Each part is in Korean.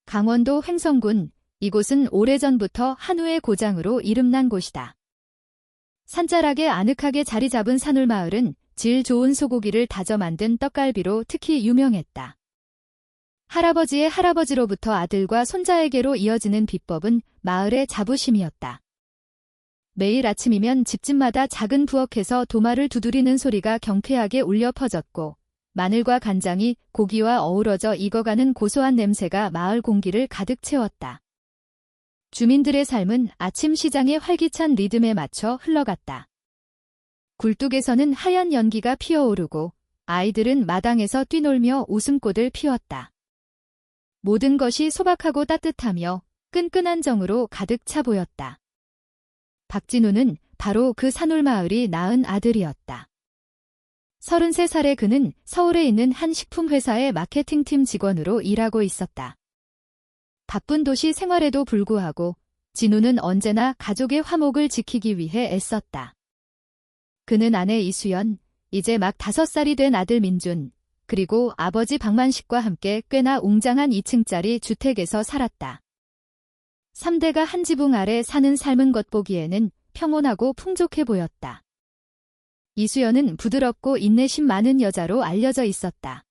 강원도 횡성군, 이곳은 오래전부터 한우의 고장으로 이름난 곳이다. 산자락에 아늑하게 자리 잡은 산울마을은 질 좋은 소고기를 다져 만든 떡갈비로 특히 유명했다. 할아버지의 할아버지로부터 아들과 손자에게로 이어지는 비법은 마을의 자부심이었다. 매일 아침이면 집집마다 작은 부엌에서 도마를 두드리는 소리가 경쾌하게 울려 퍼졌고 마늘과 간장이 고기와 어우러져 익어가는 고소한 냄새가 마을 공기를 가득 채웠다. 주민들의 삶은 아침 시장의 활기찬 리듬에 맞춰 흘러갔다. 굴뚝에서는 하얀 연기가 피어오르고 아이들은 마당에서 뛰놀며 웃음꽃을 피웠다. 모든 것이 소박하고 따뜻하며 끈끈한 정으로 가득 차 보였다. 박진우는 바로 그 산울마을이 낳은 아들이었다. 33살의 그는 서울에 있는 한 식품회사의 마케팅팀 직원으로 일하고 있었다. 바쁜 도시 생활에도 불구하고 진우는 언제나 가족의 화목을 지키기 위해 애썼다. 그는 아내 이수연, 이제 막 5살이 된 아들 민준, 그리고 아버지 박만식과 함께 꽤나 웅장한 2층짜리 주택에서 살았다. 3대가 한 지붕 아래 사는 삶은 겉보기에는 평온하고 풍족해 보였다. 이수연은 부드럽고 인내심 많은 여자로 알려져 있었다.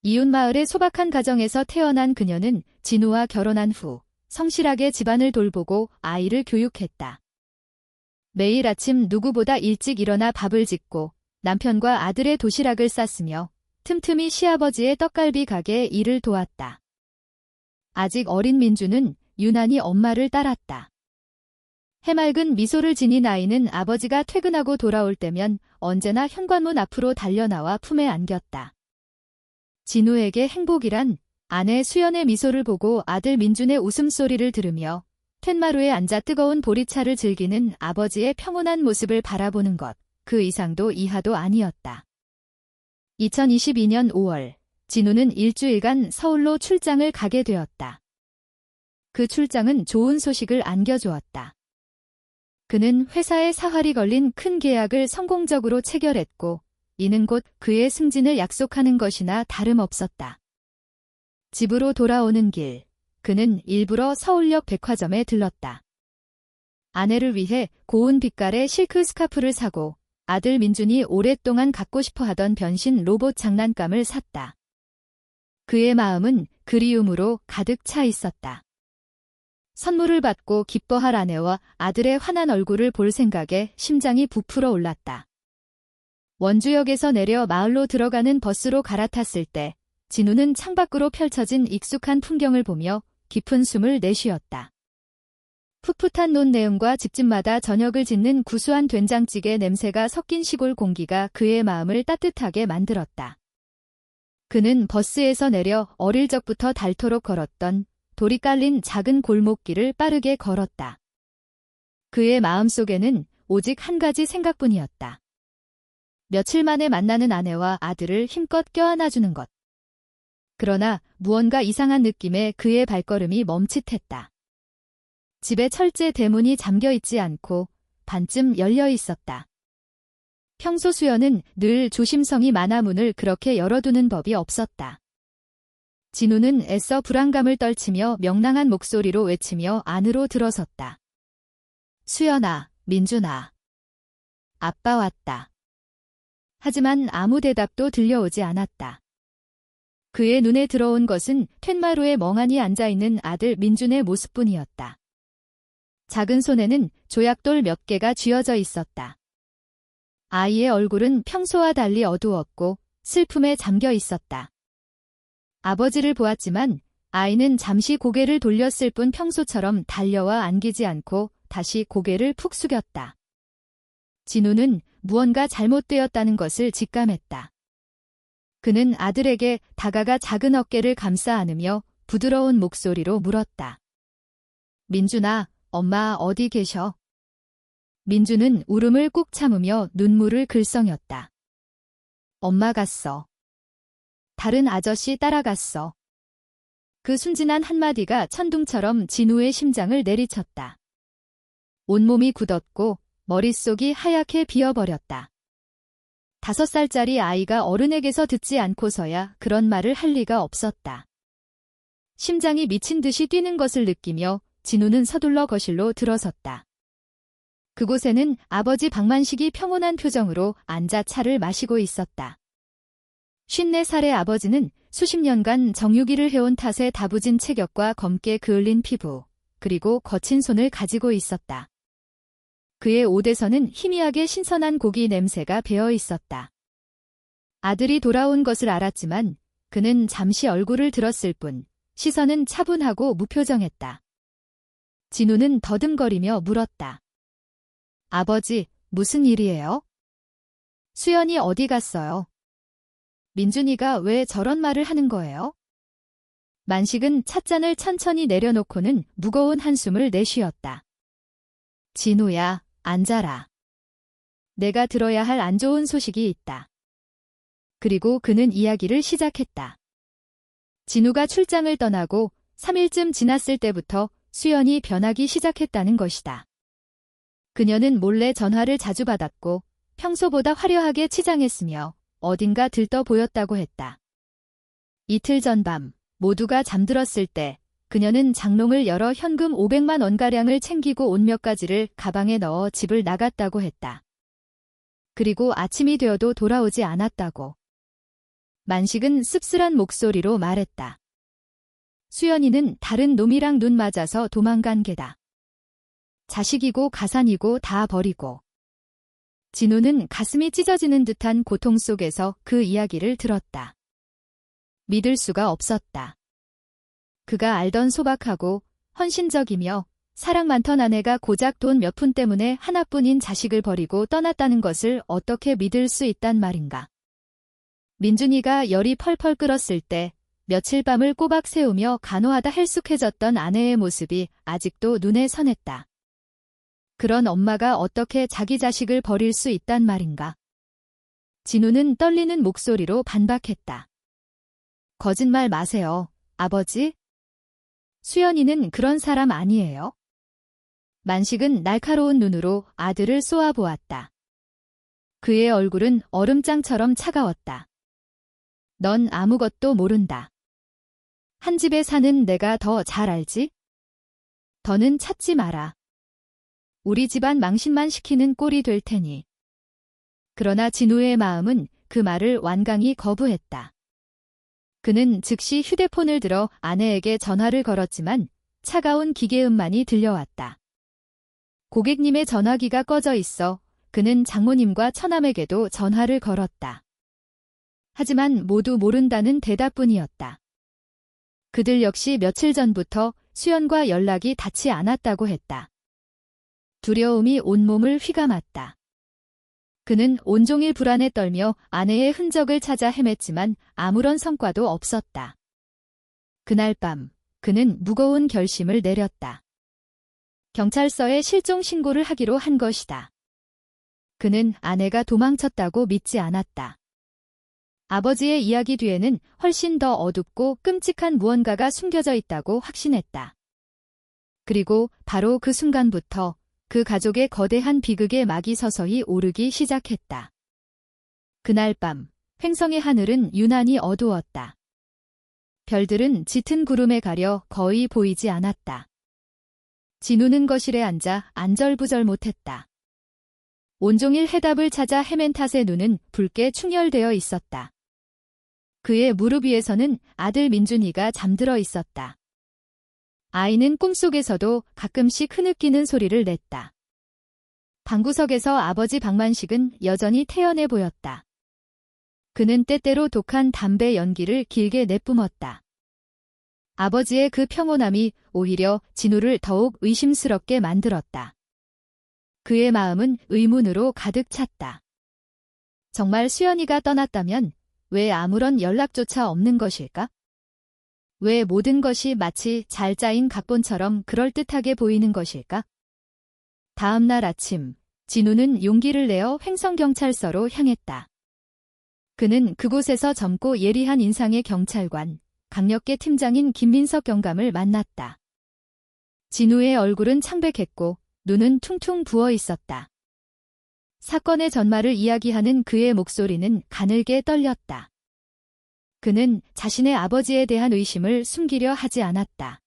이웃마을의 소박한 가정에서 태어난 그녀는 진우와 결혼한 후 성실하게 집안을 돌보고 아이를 교육했다. 매일 아침 누구보다 일찍 일어나 밥을 짓고 남편과 아들의 도시락을 쌌으며 틈틈이 시아버지의 떡갈비 가게에 일을 도왔다. 아직 어린 민주는 유난히 엄마를 따랐다. 해맑은 미소를 지닌 아이는 아버지가 퇴근하고 돌아올 때면 언제나 현관문 앞으로 달려나와 품에 안겼다. 진우에게 행복이란 아내 수연의 미소를 보고 아들 민준의 웃음소리를 들으며 툇마루에 앉아 뜨거운 보리차를 즐기는 아버지의 평온한 모습을 바라보는 것, 그 이상도 이하도 아니었다. 2022년 5월, 진우는 일주일간 서울로 출장을 가게 되었다. 그 출장은 좋은 소식을 안겨주었다. 그는 회사에 사활이 걸린 큰 계약을 성공적으로 체결했고 이는 곧 그의 승진을 약속하는 것이나 다름없었다. 집으로 돌아오는 길, 그는 일부러 서울역 백화점에 들렀다. 아내를 위해 고운 빛깔의 실크 스카프를 사고 아들 민준이 오랫동안 갖고 싶어 하던 변신 로봇 장난감을 샀다. 그의 마음은 그리움으로 가득 차 있었다. 선물을 받고 기뻐할 아내와 아들의 환한 얼굴을 볼 생각에 심장이 부풀어 올랐다. 원주역에서 내려 마을로 들어가는 버스로 갈아탔을 때 진우는 창밖으로 펼쳐진 익숙한 풍경을 보며 깊은 숨을 내쉬었다. 풋풋한 논내음과 집집마다 저녁을 짓는 구수한 된장찌개 냄새가 섞인 시골 공기가 그의 마음을 따뜻하게 만들었다. 그는 버스에서 내려 어릴 적부터 닳도록 걸었던 돌이 깔린 작은 골목길을 빠르게 걸었다. 그의 마음속에는 오직 한 가지 생각뿐이었다. 며칠 만에 만나는 아내와 아들을 힘껏 껴안아주는 것. 그러나 무언가 이상한 느낌에 그의 발걸음이 멈칫했다. 집의 철제 대문이 잠겨있지 않고 반쯤 열려 있었다. 평소 수연은 늘 조심성이 많아 문을 그렇게 열어두는 법이 없었다. 진우는 애써 불안감을 떨치며 명랑한 목소리로 외치며 안으로 들어섰다. 수연아, 민준아. 아빠 왔다. 하지만 아무 대답도 들려오지 않았다. 그의 눈에 들어온 것은 툇마루에 멍하니 앉아있는 아들 민준의 모습뿐이었다. 작은 손에는 조약돌 몇 개가 쥐어져 있었다. 아이의 얼굴은 평소와 달리 어두웠고 슬픔에 잠겨 있었다. 아버지를 보았지만 아이는 잠시 고개를 돌렸을 뿐 평소처럼 달려와 안기지 않고 다시 고개를 푹 숙였다. 진우는 무언가 잘못되었다는 것을 직감했다. 그는 아들에게 다가가 작은 어깨를 감싸 안으며 부드러운 목소리로 물었다. 민준아, 엄마 어디 계셔? 민준은 울음을 꾹 참으며 눈물을 글썽였다. 엄마 갔어. 다른 아저씨 따라갔어. 그 순진한 한마디가 천둥처럼 진우의 심장을 내리쳤다. 온몸이 굳었고 머릿속이 하얗게 비어버렸다. 5살짜리 아이가 어른에게서 듣지 않고서야 그런 말을 할 리가 없었다. 심장이 미친 듯이 뛰는 것을 느끼며 진우는 서둘러 거실로 들어섰다. 그곳에는 아버지 박만식이 평온한 표정으로 앉아 차를 마시고 있었다. 54살의 아버지는 수십 년간 정유기를 해온 탓에 다부진 체격과 검게 그을린 피부, 그리고 거친 손을 가지고 있었다. 그의 옷에서는 희미하게 신선한 고기 냄새가 배어 있었다. 아들이 돌아온 것을 알았지만 그는 잠시 얼굴을 들었을 뿐 시선은 차분하고 무표정했다. 진우는 더듬거리며 물었다. 아버지, 무슨 일이에요? 수연이 어디 갔어요? 민준이가 왜 저런 말을 하는 거예요? 만식은 찻잔을 천천히 내려놓고는 무거운 한숨을 내쉬었다. 진우야, 앉아라. 내가 들어야 할 안 좋은 소식이 있다. 그리고 그는 이야기를 시작했다. 진우가 출장을 떠나고 3일쯤 지났을 때부터 수연이 변하기 시작했다는 것이다. 그녀는 몰래 전화를 자주 받았고 평소보다 화려하게 치장했으며 어딘가 들떠 보였다고 했다. 이틀 전 밤 모두가 잠들었을 때 그녀는 장롱을 열어 현금 500만 원가량을 챙기고 옷 몇 가지를 가방에 넣어 집을 나갔다고 했다. 그리고 아침이 되어도 돌아오지 않았다고. 만식은 씁쓸한 목소리로 말했다. 수연이는 다른 놈이랑 눈 맞아서 도망간 게다. 자식이고 가산이고 다 버리고. 진우는 가슴이 찢어지는 듯한 고통 속에서 그 이야기를 들었다. 믿을 수가 없었다. 그가 알던 소박하고 헌신적이며 사랑 많던 아내가 고작 돈 몇 푼 때문에 하나뿐인 자식을 버리고 떠났다는 것을 어떻게 믿을 수 있단 말인가. 민준이가 열이 펄펄 끓었을 때 며칠 밤을 꼬박 새우며 간호하다 헬쑥해졌던 아내의 모습이 아직도 눈에 선했다. 그런 엄마가 어떻게 자기 자식을 버릴 수 있단 말인가. 진우는 떨리는 목소리로 반박했다. 거짓말 마세요, 아버지. 수연이는 그런 사람 아니에요. 만식은 날카로운 눈으로 아들을 쏘아보았다. 그의 얼굴은 얼음장처럼 차가웠다. 넌 아무것도 모른다. 한 집에 사는 내가 더 잘 알지? 더는 찾지 마라. 우리 집안 망신만 시키는 꼴이 될 테니. 그러나 진우의 마음은 그 말을 완강히 거부했다. 그는 즉시 휴대폰을 들어 아내에게 전화를 걸었지만 차가운 기계음만이 들려왔다. 고객님의 전화기가 꺼져 있어 그는 장모님과 처남에게도 전화를 걸었다. 하지만 모두 모른다는 대답뿐이었다. 그들 역시 며칠 전부터 수연과 연락이 닿지 않았다고 했다. 두려움이 온몸을 휘감았다. 그는 온종일 불안에 떨며 아내의 흔적을 찾아 헤맸지만 아무런 성과도 없었다. 그날 밤 그는 무거운 결심을 내렸다. 경찰서에 실종 신고를 하기로 한 것이다. 그는 아내가 도망쳤다고 믿지 않았다. 아버지의 이야기 뒤에는 훨씬 더 어둡고 끔찍한 무언가가 숨겨져 있다고 확신했다. 그리고 바로 그 순간부터 그 가족의 거대한 비극의 막이 서서히 오르기 시작했다. 그날 밤 횡성의 하늘은 유난히 어두웠다. 별들은 짙은 구름에 가려 거의 보이지 않았다. 진우는 거실에 앉아 안절부절 못했다. 온종일 해답을 찾아 헤맨 탓에 눈은 붉게 충혈되어 있었다. 그의 무릎 위에서는 아들 민준이가 잠들어 있었다. 아이는 꿈속에서도 가끔씩 흐느끼는 소리를 냈다. 방구석에서 아버지 박만식은 여전히 태연해 보였다. 그는 때때로 독한 담배 연기를 길게 내뿜었다. 아버지의 그 평온함이 오히려 진우를 더욱 의심스럽게 만들었다. 그의 마음은 의문으로 가득 찼다. 정말 수연이가 떠났다면 왜 아무런 연락조차 없는 것일까? 왜 모든 것이 마치 잘 짜인 각본처럼 그럴듯하게 보이는 것일까? 다음 날 아침, 진우는 용기를 내어 횡성경찰서로 향했다. 그는 그곳에서 젊고 예리한 인상의 경찰관, 강력계 팀장인 김민석 경감을 만났다. 진우의 얼굴은 창백했고 눈은 퉁퉁 부어 있었다. 사건의 전말을 이야기하는 그의 목소리는 가늘게 떨렸다. 그는 자신의 아버지에 대한 의심을 숨기려 하지 않았다.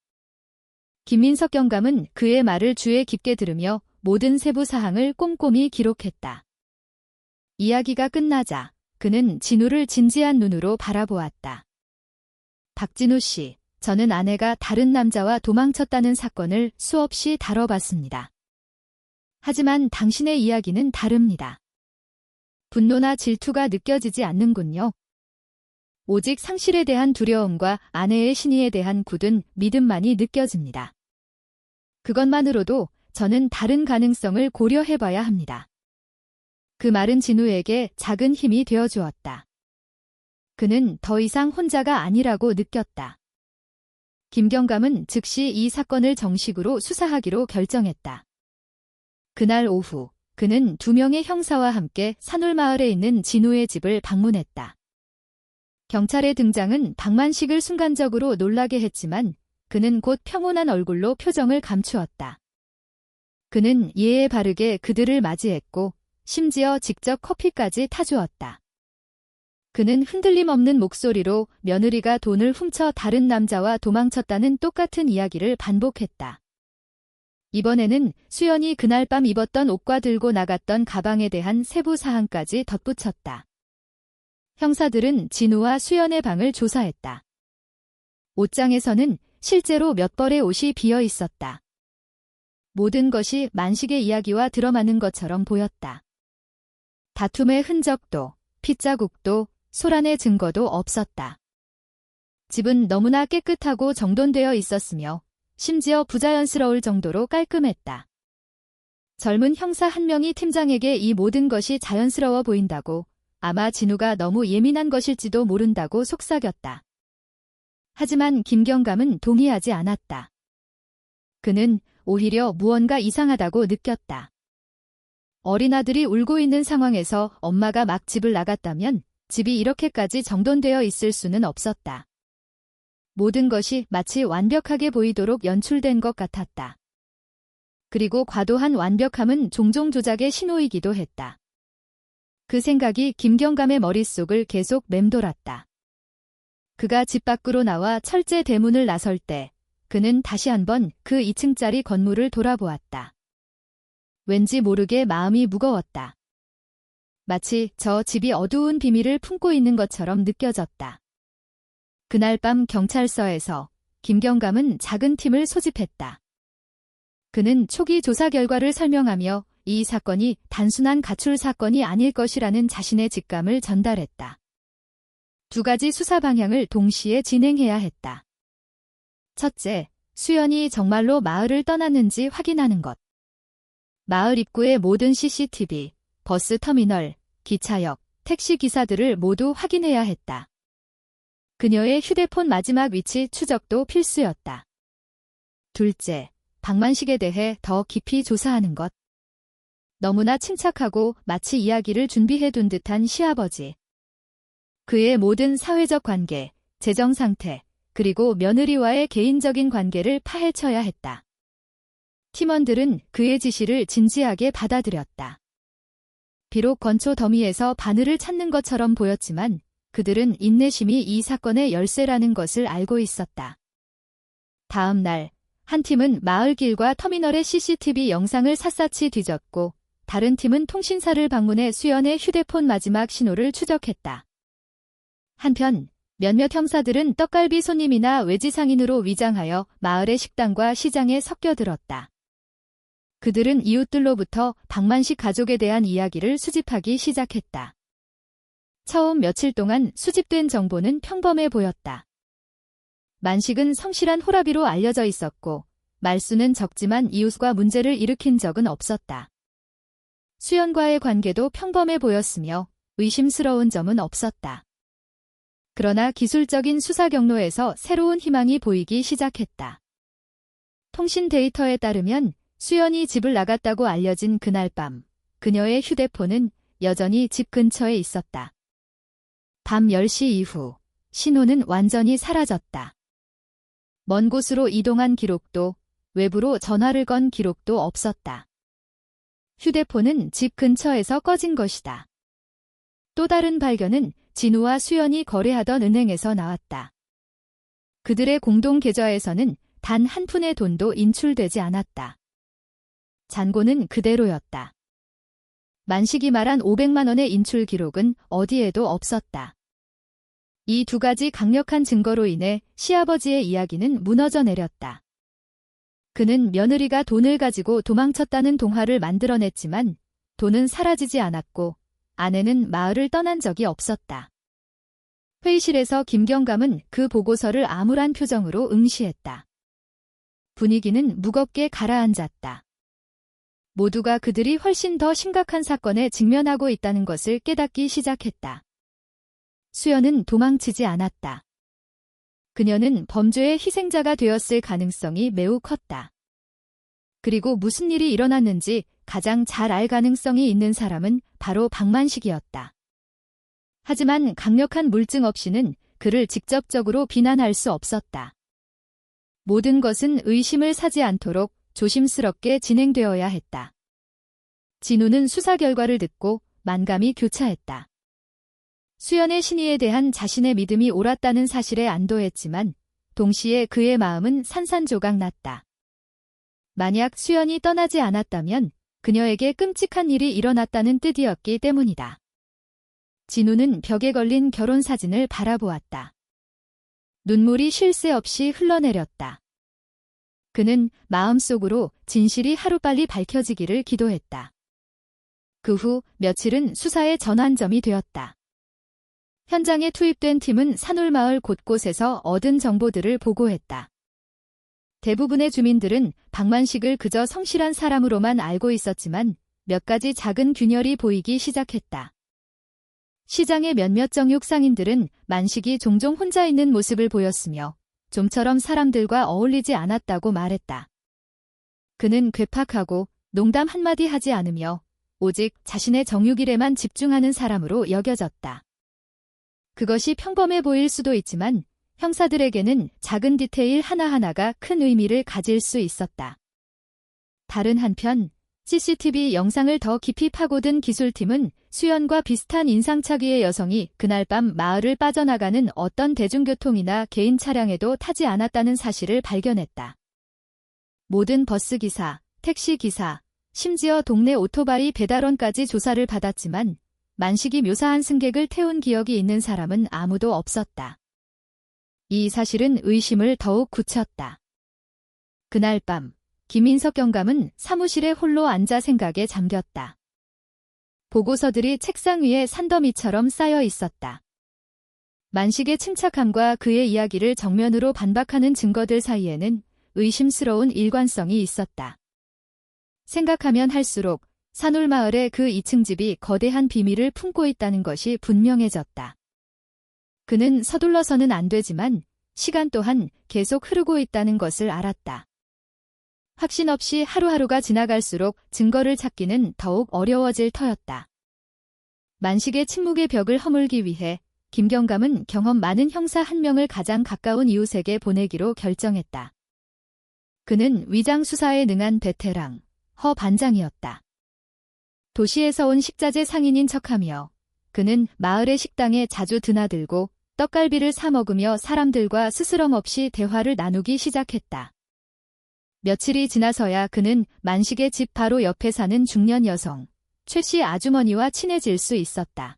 김민석 경감은 그의 말을 주의 깊게 들으며 모든 세부 사항을 꼼꼼히 기록했다. 이야기가 끝나자 그는 진우를 진지한 눈으로 바라보았다. 박진우 씨, 저는 아내가 다른 남자와 도망쳤다는 사건을 수없이 다뤄봤습니다. 하지만 당신의 이야기는 다릅니다. 분노나 질투가 느껴지지 않는군요. 오직 상실에 대한 두려움과 아내의 신의에 대한 굳은 믿음만이 느껴집니다. 그것만으로도 저는 다른 가능성을 고려해봐야 합니다. 그 말은 진우에게 작은 힘이 되어주었다. 그는 더 이상 혼자가 아니라고 느꼈다. 김경감은 즉시 이 사건을 정식으로 수사하기로 결정했다. 그날 오후 그는 2명의 형사와 함께 산울마을에 있는 진우의 집을 방문했다. 경찰의 등장은 박만식을 순간적으로 놀라게 했지만 그는 곧 평온한 얼굴로 표정을 감추었다. 그는 예에 바르게 그들을 맞이했고 심지어 직접 커피까지 타주었다. 그는 흔들림 없는 목소리로 며느리가 돈을 훔쳐 다른 남자와 도망쳤다는 똑같은 이야기를 반복했다. 이번에는 수연이 그날 밤 입었던 옷과 들고 나갔던 가방에 대한 세부 사항까지 덧붙였다. 형사들은 진우와 수연의 방을 조사했다. 옷장에서는 실제로 몇 벌의 옷이 비어 있었다. 모든 것이 만식의 이야기와 들어맞는 것처럼 보였다. 다툼의 흔적도, 핏자국도, 소란의 증거도 없었다. 집은 너무나 깨끗하고 정돈되어 있었으며 심지어 부자연스러울 정도로 깔끔했다. 젊은 형사 한 명이 팀장에게 이 모든 것이 자연스러워 보인다고, 아마 진우가 너무 예민한 것일지도 모른다고 속삭였다. 하지만 김경감은 동의하지 않았다. 그는 오히려 무언가 이상하다고 느꼈다. 어린아들이 울고 있는 상황에서 엄마가 막 집을 나갔다면 집이 이렇게까지 정돈되어 있을 수는 없었다. 모든 것이 마치 완벽하게 보이도록 연출된 것 같았다. 그리고 과도한 완벽함은 종종 조작의 신호이기도 했다. 그 생각이 김경감의 머릿속을 계속 맴돌았다. 그가 집 밖으로 나와 철제 대문을 나설 때 그는 다시 한번 그 2층짜리 건물을 돌아보았다. 왠지 모르게 마음이 무거웠다. 마치 저 집이 어두운 비밀을 품고 있는 것처럼 느껴졌다. 그날 밤 경찰서에서 김경감은 작은 팀을 소집했다. 그는 초기 조사 결과를 설명하며 이 사건이 단순한 가출 사건이 아닐 것이라는 자신의 직감을 전달했다. 2가지 수사 방향을 동시에 진행해야 했다. 첫째, 수연이 정말로 마을을 떠났는지 확인하는 것. 마을 입구의 모든 CCTV, 버스 터미널, 기차역, 택시 기사들을 모두 확인해야 했다. 그녀의 휴대폰 마지막 위치 추적도 필수였다. 둘째, 박만식에 대해 더 깊이 조사하는 것. 너무나 침착하고 마치 이야기를 준비해둔 듯한 시아버지. 그의 모든 사회적 관계, 재정 상태, 그리고 며느리와의 개인적인 관계를 파헤쳐야 했다. 팀원들은 그의 지시를 진지하게 받아들였다. 비록 건초 더미에서 바늘을 찾는 것처럼 보였지만 그들은 인내심이 이 사건의 열쇠라는 것을 알고 있었다. 다음 날, 한 팀은 마을길과 터미널의 CCTV 영상을 샅샅이 뒤졌고 다른 팀은 통신사를 방문해 수연의 휴대폰 마지막 신호를 추적했다. 한편 몇몇 형사들은 떡갈비 손님이나 외지 상인으로 위장하여 마을의 식당과 시장에 섞여들었다. 그들은 이웃들로부터 박만식 가족에 대한 이야기를 수집하기 시작했다. 처음 며칠 동안 수집된 정보는 평범해 보였다. 만식은 성실한 호라비로 알려져 있었고 말수는 적지만 이웃과 문제를 일으킨 적은 없었다. 수연과의 관계도 평범해 보였으며 의심스러운 점은 없었다. 그러나 기술적인 수사 경로에서 새로운 희망이 보이기 시작했다. 통신 데이터에 따르면 수연이 집을 나갔다고 알려진 그날 밤, 그녀의 휴대폰은 여전히 집 근처에 있었다. 밤 10시 이후, 신호는 완전히 사라졌다. 먼 곳으로 이동한 기록도, 외부로 전화를 건 기록도 없었다. 휴대폰은 집 근처에서 꺼진 것이다. 또 다른 발견은 진우와 수연이 거래하던 은행에서 나왔다. 그들의 공동 계좌에서는 단 한 푼의 돈도 인출되지 않았다. 잔고는 그대로였다. 만식이 말한 500만 원의 인출 기록은 어디에도 없었다. 이 두 가지 강력한 증거로 인해 시아버지의 이야기는 무너져 내렸다. 그는 며느리가 돈을 가지고 도망쳤다는 동화를 만들어냈지만 돈은 사라지지 않았고 아내는 마을을 떠난 적이 없었다. 회의실에서 김경감은 그 보고서를 암울한 표정으로 응시했다. 분위기는 무겁게 가라앉았다. 모두가 그들이 훨씬 더 심각한 사건에 직면하고 있다는 것을 깨닫기 시작했다. 수연은 도망치지 않았다. 그녀는 범죄의 희생자가 되었을 가능성이 매우 컸다. 그리고 무슨 일이 일어났는지 가장 잘 알 가능성이 있는 사람은 바로 박만식이었다. 하지만 강력한 물증 없이는 그를 직접적으로 비난할 수 없었다. 모든 것은 의심을 사지 않도록 조심스럽게 진행되어야 했다. 진우는 수사 결과를 듣고 만감이 교차했다. 수연의 신의에 대한 자신의 믿음이 옳았다는 사실에 안도했지만 동시에 그의 마음은 산산조각 났다. 만약 수연이 떠나지 않았다면 그녀에게 끔찍한 일이 일어났다는 뜻이었기 때문이다. 진우는 벽에 걸린 결혼 사진을 바라보았다. 눈물이 쉴 새 없이 흘러내렸다. 그는 마음속으로 진실이 하루빨리 밝혀지기를 기도했다. 그 후 며칠은 수사의 전환점이 되었다. 현장에 투입된 팀은 산울마을 곳곳에서 얻은 정보들을 보고했다. 대부분의 주민들은 박만식을 그저 성실한 사람으로만 알고 있었지만 몇 가지 작은 균열이 보이기 시작했다. 시장의 몇몇 정육 상인들은 만식이 종종 혼자 있는 모습을 보였으며 좀처럼 사람들과 어울리지 않았다고 말했다. 그는 괴팍하고 농담 한마디 하지 않으며 오직 자신의 정육일에만 집중하는 사람으로 여겨졌다. 그것이 평범해 보일 수도 있지만 형사들에게는 작은 디테일 하나하나가 큰 의미를 가질 수 있었다. 다른 한편 CCTV 영상을 더 깊이 파고든 기술팀은 수연과 비슷한 인상착의의 여성이 그날 밤 마을을 빠져나가는 어떤 대중교통이나 개인 차량에도 타지 않았다는 사실을 발견했다. 모든 버스기사, 택시기사, 심지어 동네 오토바이 배달원까지 조사를 받았지만 만식이 묘사한 승객을 태운 기억이 있는 사람은 아무도 없었다. 이 사실은 의심을 더욱 굳혔다. 그날 밤 김인석 경감은 사무실에 홀로 앉아 생각에 잠겼다. 보고서들이 책상 위에 산더미처럼 쌓여 있었다. 만식의 침착함과 그의 이야기를 정면으로 반박하는 증거들 사이에는 의심스러운 일관성이 있었다. 생각하면 할수록 산울마을의 그 2층 집이 거대한 비밀을 품고 있다는 것이 분명해졌다. 그는 서둘러서는 안 되지만 시간 또한 계속 흐르고 있다는 것을 알았다. 확신 없이 하루하루가 지나갈수록 증거를 찾기는 더욱 어려워질 터였다. 만식의 침묵의 벽을 허물기 위해 김경감은 경험 많은 형사 한 명을 가장 가까운 이웃에게 보내기로 결정했다. 그는 위장 수사에 능한 베테랑 허 반장이었다. 도시에서 온 식자재 상인인 척하며 그는 마을의 식당에 자주 드나들고 떡갈비를 사 먹으며 사람들과 스스럼 없이 대화를 나누기 시작했다. 며칠이 지나서야 그는 만식의 집 바로 옆에 사는 중년 여성 최 씨 아주머니와 친해질 수 있었다.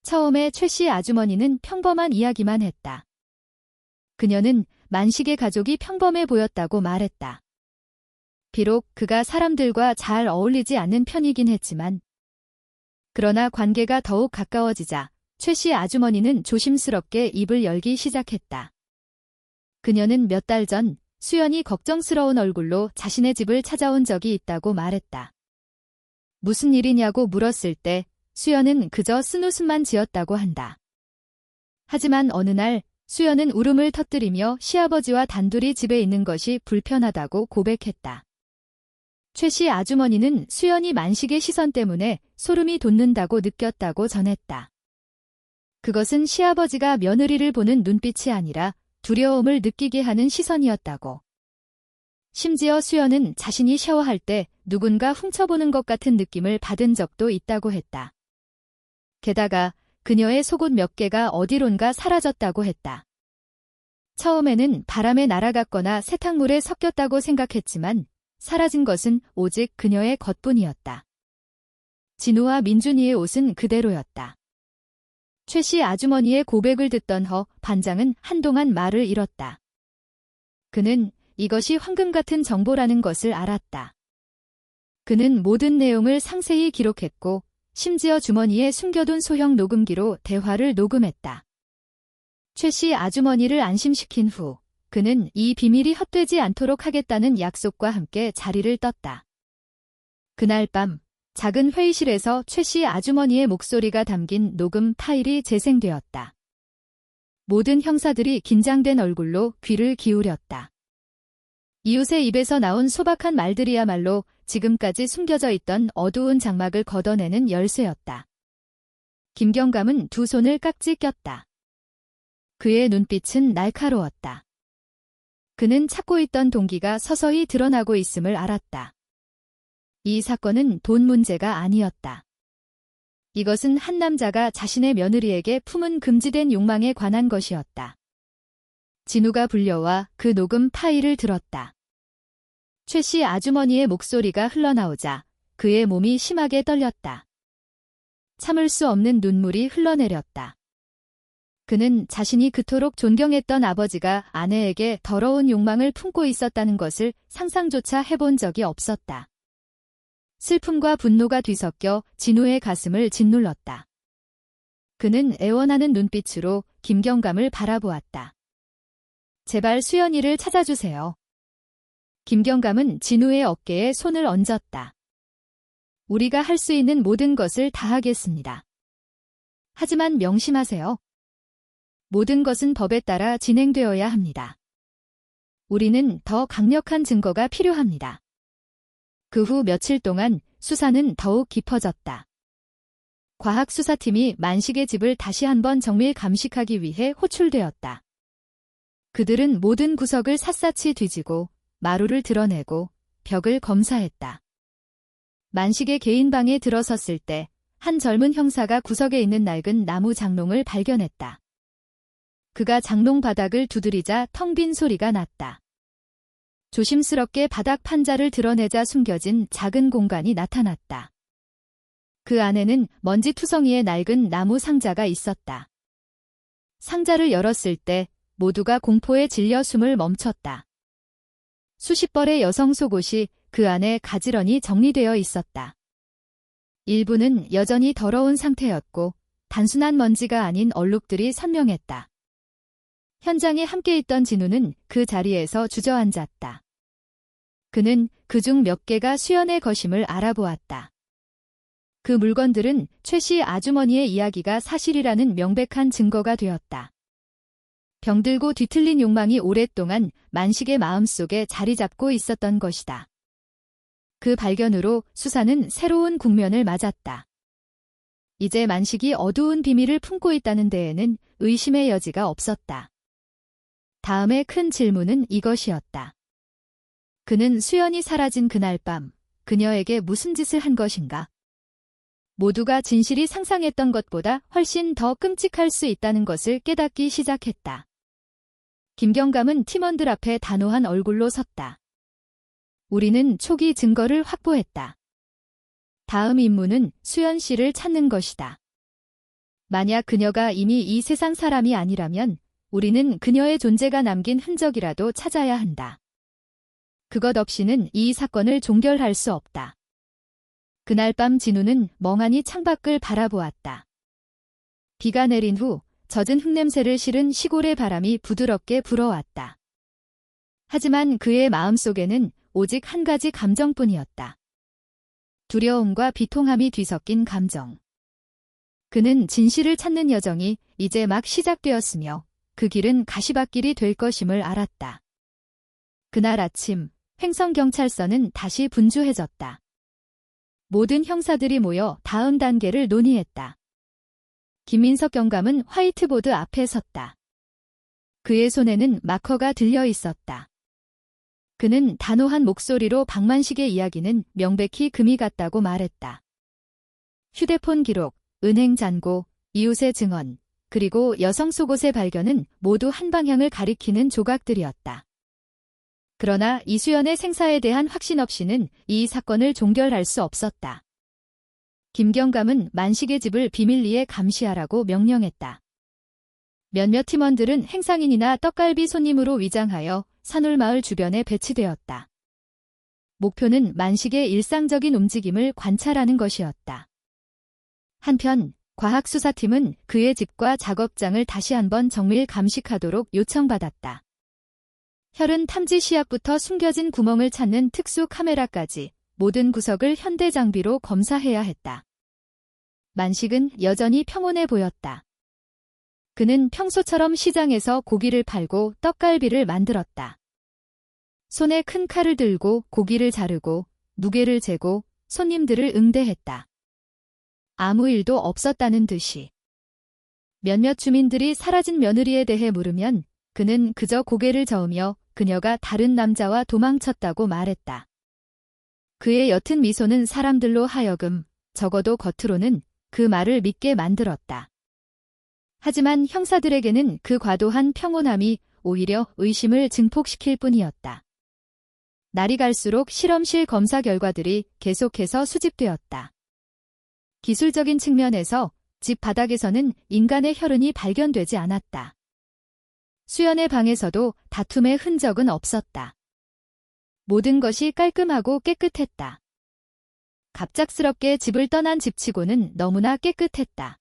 처음에 최 씨 아주머니는 평범한 이야기만 했다. 그녀는 만식의 가족이 평범해 보였다고 말했다. 비록 그가 사람들과 잘 어울리지 않는 편이긴 했지만 그러나 관계가 더욱 가까워지자 최 씨 아주머니는 조심스럽게 입을 열기 시작했다. 그녀는 몇 달 전 수연이 걱정스러운 얼굴로 자신의 집을 찾아온 적이 있다고 말했다. 무슨 일이냐고 물었을 때 수연은 그저 쓴웃음만 지었다고 한다. 하지만 어느 날 수연은 울음을 터뜨리며 시아버지와 단둘이 집에 있는 것이 불편하다고 고백했다. 최 씨 아주머니는 수연이 만식의 시선 때문에 소름이 돋는다고 느꼈다고 전했다. 그것은 시아버지가 며느리를 보는 눈빛이 아니라 두려움을 느끼게 하는 시선이었다고. 심지어 수연은 자신이 샤워할 때 누군가 훔쳐보는 것 같은 느낌을 받은 적도 있다고 했다. 게다가 그녀의 속옷 몇 개가 어디론가 사라졌다고 했다. 처음에는 바람에 날아갔거나 세탁물에 섞였다고 생각했지만 사라진 것은 오직 그녀의 겉뿐이었다. 진우와 민준이의 옷은 그대로였다. 최 씨 아주머니의 고백을 듣던 허 반장은 한동안 말을 잃었다. 그는 이것이 황금 같은 정보라는 것을 알았다. 그는 모든 내용을 상세히 기록했고 심지어 주머니에 숨겨둔 소형 녹음기로 대화를 녹음했다. 최 씨 아주머니를 안심시킨 후 그는 이 비밀이 헛되지 않도록 하겠다는 약속과 함께 자리를 떴다. 그날 밤 작은 회의실에서 최 씨 아주머니의 목소리가 담긴 녹음 파일이 재생되었다. 모든 형사들이 긴장된 얼굴로 귀를 기울였다. 이웃의 입에서 나온 소박한 말들이야말로 지금까지 숨겨져 있던 어두운 장막을 걷어내는 열쇠였다. 김경감은 두 손을 깍지 꼈다. 그의 눈빛은 날카로웠다. 그는 찾고 있던 동기가 서서히 드러나고 있음을 알았다. 이 사건은 돈 문제가 아니었다. 이것은 한 남자가 자신의 며느리에게 품은 금지된 욕망에 관한 것이었다. 진우가 불려와 그 녹음 파일을 들었다. 최 씨 아주머니의 목소리가 흘러나오자 그의 몸이 심하게 떨렸다. 참을 수 없는 눈물이 흘러내렸다. 그는 자신이 그토록 존경했던 아버지가 아내에게 더러운 욕망을 품고 있었다는 것을 상상조차 해본 적이 없었다. 슬픔과 분노가 뒤섞여 진우의 가슴을 짓눌렀다. 그는 애원하는 눈빛으로 김경감을 바라보았다. 제발 수연이를 찾아주세요. 김경감은 진우의 어깨에 손을 얹었다. 우리가 할 수 있는 모든 것을 다하겠습니다. 하지만 명심하세요. 모든 것은 법에 따라 진행되어야 합니다. 우리는 더 강력한 증거가 필요합니다. 그 후 며칠 동안 수사는 더욱 깊어졌다. 과학수사팀이 만식의 집을 다시 한번 정밀 감식하기 위해 호출되었다. 그들은 모든 구석을 샅샅이 뒤지고 마루를 드러내고 벽을 검사했다. 만식의 개인 방에 들어섰을 때 한 젊은 형사가 구석에 있는 낡은 나무 장롱을 발견했다. 그가 장롱 바닥을 두드리자 텅 빈 소리가 났다. 조심스럽게 바닥 판자를 드러내자 숨겨진 작은 공간이 나타났다. 그 안에는 먼지투성이의 낡은 나무 상자가 있었다. 상자를 열었을 때 모두가 공포에 질려 숨을 멈췄다. 수십 벌의 여성 속옷이 그 안에 가지런히 정리되어 있었다. 일부는 여전히 더러운 상태였고 단순한 먼지가 아닌 얼룩들이 선명했다. 현장에 함께 있던 진우는 그 자리에서 주저앉았다. 그는 그중 몇 개가 수연의 것임을 알아보았다. 그 물건들은 최 씨 아주머니의 이야기가 사실이라는 명백한 증거가 되었다. 병들고 뒤틀린 욕망이 오랫동안 만식의 마음속에 자리 잡고 있었던 것이다. 그 발견으로 수사는 새로운 국면을 맞았다. 이제 만식이 어두운 비밀을 품고 있다는 데에는 의심의 여지가 없었다. 다음의 큰 질문은 이것이었다. 그는 수연이 사라진 그날 밤 그녀에게 무슨 짓을 한 것인가? 모두가 진실이 상상했던 것보다 훨씬 더 끔찍할 수 있다는 것을 깨닫기 시작했다. 김경감은 팀원들 앞에 단호한 얼굴로 섰다. 우리는 초기 증거를 확보했다. 다음 임무는 수연 씨를 찾는 것이다. 만약 그녀가 이미 이 세상 사람이 아니라면 우리는 그녀의 존재가 남긴 흔적이라도 찾아야 한다. 그것 없이는 이 사건을 종결할 수 없다. 그날 밤 진우는 멍하니 창밖을 바라보았다. 비가 내린 후 젖은 흙냄새를 실은 시골의 바람이 부드럽게 불어왔다. 하지만 그의 마음속에는 오직 한 가지 감정뿐이었다. 두려움과 비통함이 뒤섞인 감정. 그는 진실을 찾는 여정이 이제 막 시작되었으며 그 길은 가시밭길이 될 것임을 알았다. 그날 아침 횡성경찰서는 다시 분주해졌다. 모든 형사들이 모여 다음 단계를 논의했다. 김민석 경감은 화이트보드 앞에 섰다. 그의 손에는 마커가 들려 있었다. 그는 단호한 목소리로 박만식의 이야기는 명백히 금이 같다고 말했다. 휴대폰 기록, 은행 잔고, 이웃의 증언, 그리고 여성 속옷의 발견은 모두 한 방향을 가리키는 조각들이었다. 그러나 이수연의 생사에 대한 확신 없이는 이 사건을 종결할 수 없었다. 김경감은 만식의 집을 비밀리에 감시하라고 명령했다. 몇몇 팀원들은 행상인이나 떡갈비 손님으로 위장하여 산울마을 주변에 배치되었다. 목표는 만식의 일상적인 움직임을 관찰하는 것이었다. 한편 과학수사팀은 그의 집과 작업장을 다시 한번 정밀 감식하도록 요청받았다. 혈흔 탐지 시약부터 숨겨진 구멍을 찾는 특수 카메라까지 모든 구석을 현대 장비로 검사해야 했다. 만식은 여전히 평온해 보였다. 그는 평소처럼 시장에서 고기를 팔고 떡갈비를 만들었다. 손에 큰 칼을 들고 고기를 자르고 무게를 재고 손님들을 응대했다. 아무 일도 없었다는 듯이. 몇몇 주민들이 사라진 며느리에 대해 물으면 그는 그저 고개를 저으며 그녀가 다른 남자와 도망쳤다고 말했다. 그의 옅은 미소는 사람들로 하여금 적어도 겉으로는 그 말을 믿게 만들었다. 하지만 형사들에게는 그 과도한 평온함이 오히려 의심을 증폭시킬 뿐이었다. 날이 갈수록 실험실 검사 결과들이 계속해서 수집되었다. 기술적인 측면에서 집 바닥에서는 인간의 혈흔이 발견되지 않았다. 수연의 방에서도 다툼의 흔적은 없었다. 모든 것이 깔끔하고 깨끗했다. 갑작스럽게 집을 떠난 집치고는 너무나 깨끗했다.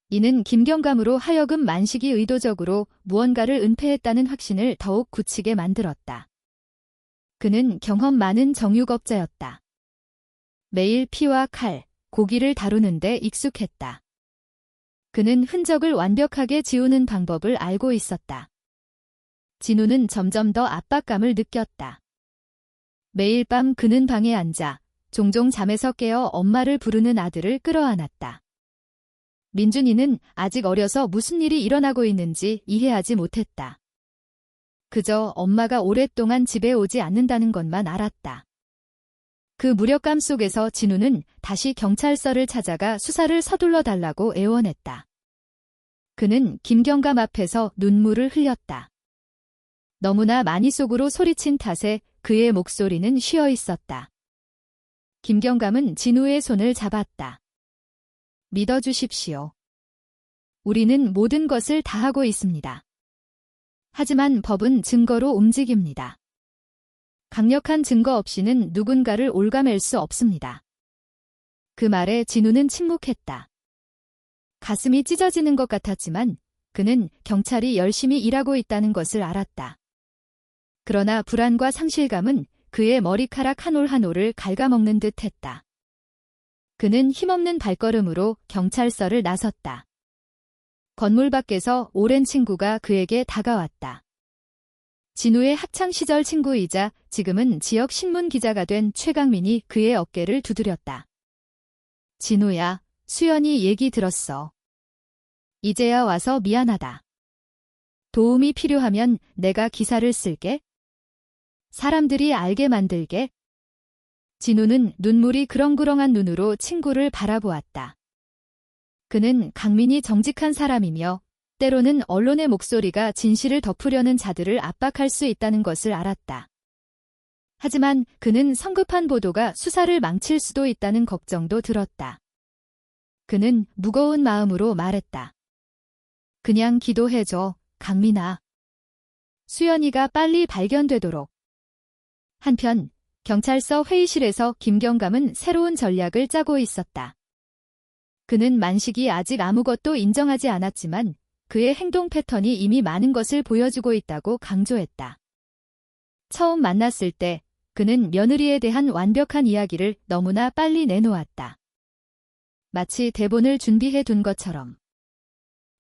이는 김경감으로 하여금 만식이 의도적으로 무언가를 은폐했다는 확신을 더욱 굳히게 만들었다. 그는 경험 많은 정육업자였다. 매일 피와 칼, 고기를 다루는데 익숙했다. 그는 흔적을 완벽하게 지우는 방법을 알고 있었다. 진우는 점점 더 압박감을 느꼈다. 매일 밤 그는 방에 앉아 종종 잠에서 깨어 엄마를 부르는 아들을 끌어안았다. 민준이는 아직 어려서 무슨 일이 일어나고 있는지 이해하지 못했다. 그저 엄마가 오랫동안 집에 오지 않는다는 것만 알았다. 그 무력감 속에서 진우는 다시 경찰서를 찾아가 수사를 서둘러 달라고 애원했다. 그는 김경감 앞에서 눈물을 흘렸다. 너무나 많이 속으로 소리친 탓에 그의 목소리는 쉬어 있었다. 김경감은 진우의 손을 잡았다. 믿어주십시오. 우리는 모든 것을 다 하고 있습니다. 하지만 법은 증거로 움직입니다. 강력한 증거 없이는 누군가를 옭아맬 수 없습니다. 그 말에 진우는 침묵했다. 가슴이 찢어지는 것 같았지만 그는 경찰이 열심히 일하고 있다는 것을 알았다. 그러나 불안과 상실감은 그의 머리카락 한 올 한 올을 갉아먹는 듯 했다. 그는 힘없는 발걸음으로 경찰서를 나섰다. 건물 밖에서 오랜 친구가 그에게 다가왔다. 진우의 학창시절 친구이자 지금은 지역 신문 기자가 된 최강민이 그의 어깨를 두드렸다. 진우야, 수연이 얘기 들었어. 이제야 와서 미안하다. 도움이 필요하면 내가 기사를 쓸게. 사람들이 알게 만들게. 진우는 눈물이 그렁그렁한 눈으로 친구를 바라보았다. 그는 강민이 정직한 사람이며 때로는 언론의 목소리가 진실을 덮으려는 자들을 압박할 수 있다는 것을 알았다. 하지만 그는 성급한 보도가 수사를 망칠 수도 있다는 걱정도 들었다. 그는 무거운 마음으로 말했다. 그냥 기도해줘, 강민아. 수연이가 빨리 발견되도록. 한편 경찰서 회의실에서 김경감은 새로운 전략을 짜고 있었다. 그는 만식이 아직 아무것도 인정하지 않았지만 그의 행동 패턴이 이미 많은 것을 보여주고 있다고 강조했다. 처음 만났을 때 그는 며느리에 대한 완벽한 이야기를 너무나 빨리 내놓았다. 마치 대본을 준비해 둔 것처럼.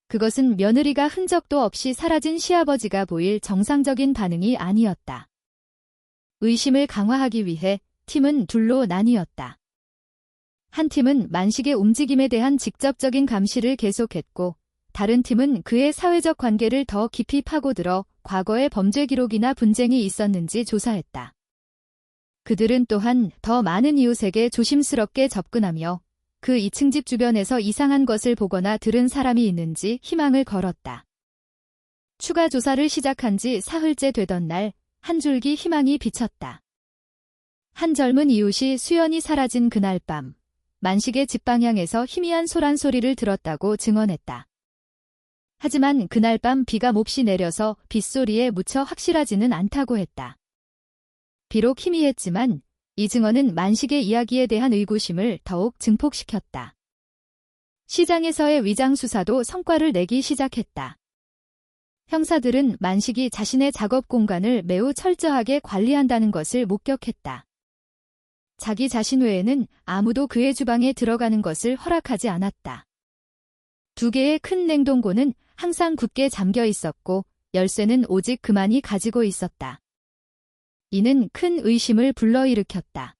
그것은 며느리가 흔적도 없이 사라진 시아버지가 보일 정상적인 반응이 아니었다. 의심을 강화하기 위해 팀은 둘로 나뉘었다. 한 팀은 만식의 움직임에 대한 직접적인 감시를 계속했고 다른 팀은 그의 사회적 관계를 더 깊이 파고들어 과거의 범죄 기록이나 분쟁이 있었는지 조사했다. 그들은 또한 더 많은 이웃에게 조심스럽게 접근하며 그 2층 집 주변에서 이상한 것을 보거나 들은 사람이 있는지 희망을 걸었다. 추가 조사를 시작한 지 사흘째 되던 날, 한 줄기 희망이 비쳤다. 한 젊은 이웃이 수연이 사라진 그날 밤, 만식의 집 방향에서 희미한 소란 소리를 들었다고 증언했다. 하지만 그날 밤 비가 몹시 내려서 빗소리에 무쳐 확실하지는 않다고 했다. 비록 희미했지만 이 증언은 만식의 이야기에 대한 의구심을 더욱 증폭시켰다. 시장에서의 위장 수사도 성과를 내기 시작했다. 형사들은 만식이 자신의 작업 공간을 매우 철저하게 관리한다는 것을 목격했다. 자기 자신 외에는 아무도 그의 주방에 들어가는 것을 허락하지 않았다. 2개의 큰 냉동고는 항상 굳게 잠겨 있었고 열쇠는 오직 그만이 가지고 있었다. 이는 큰 의심을 불러일으켰다.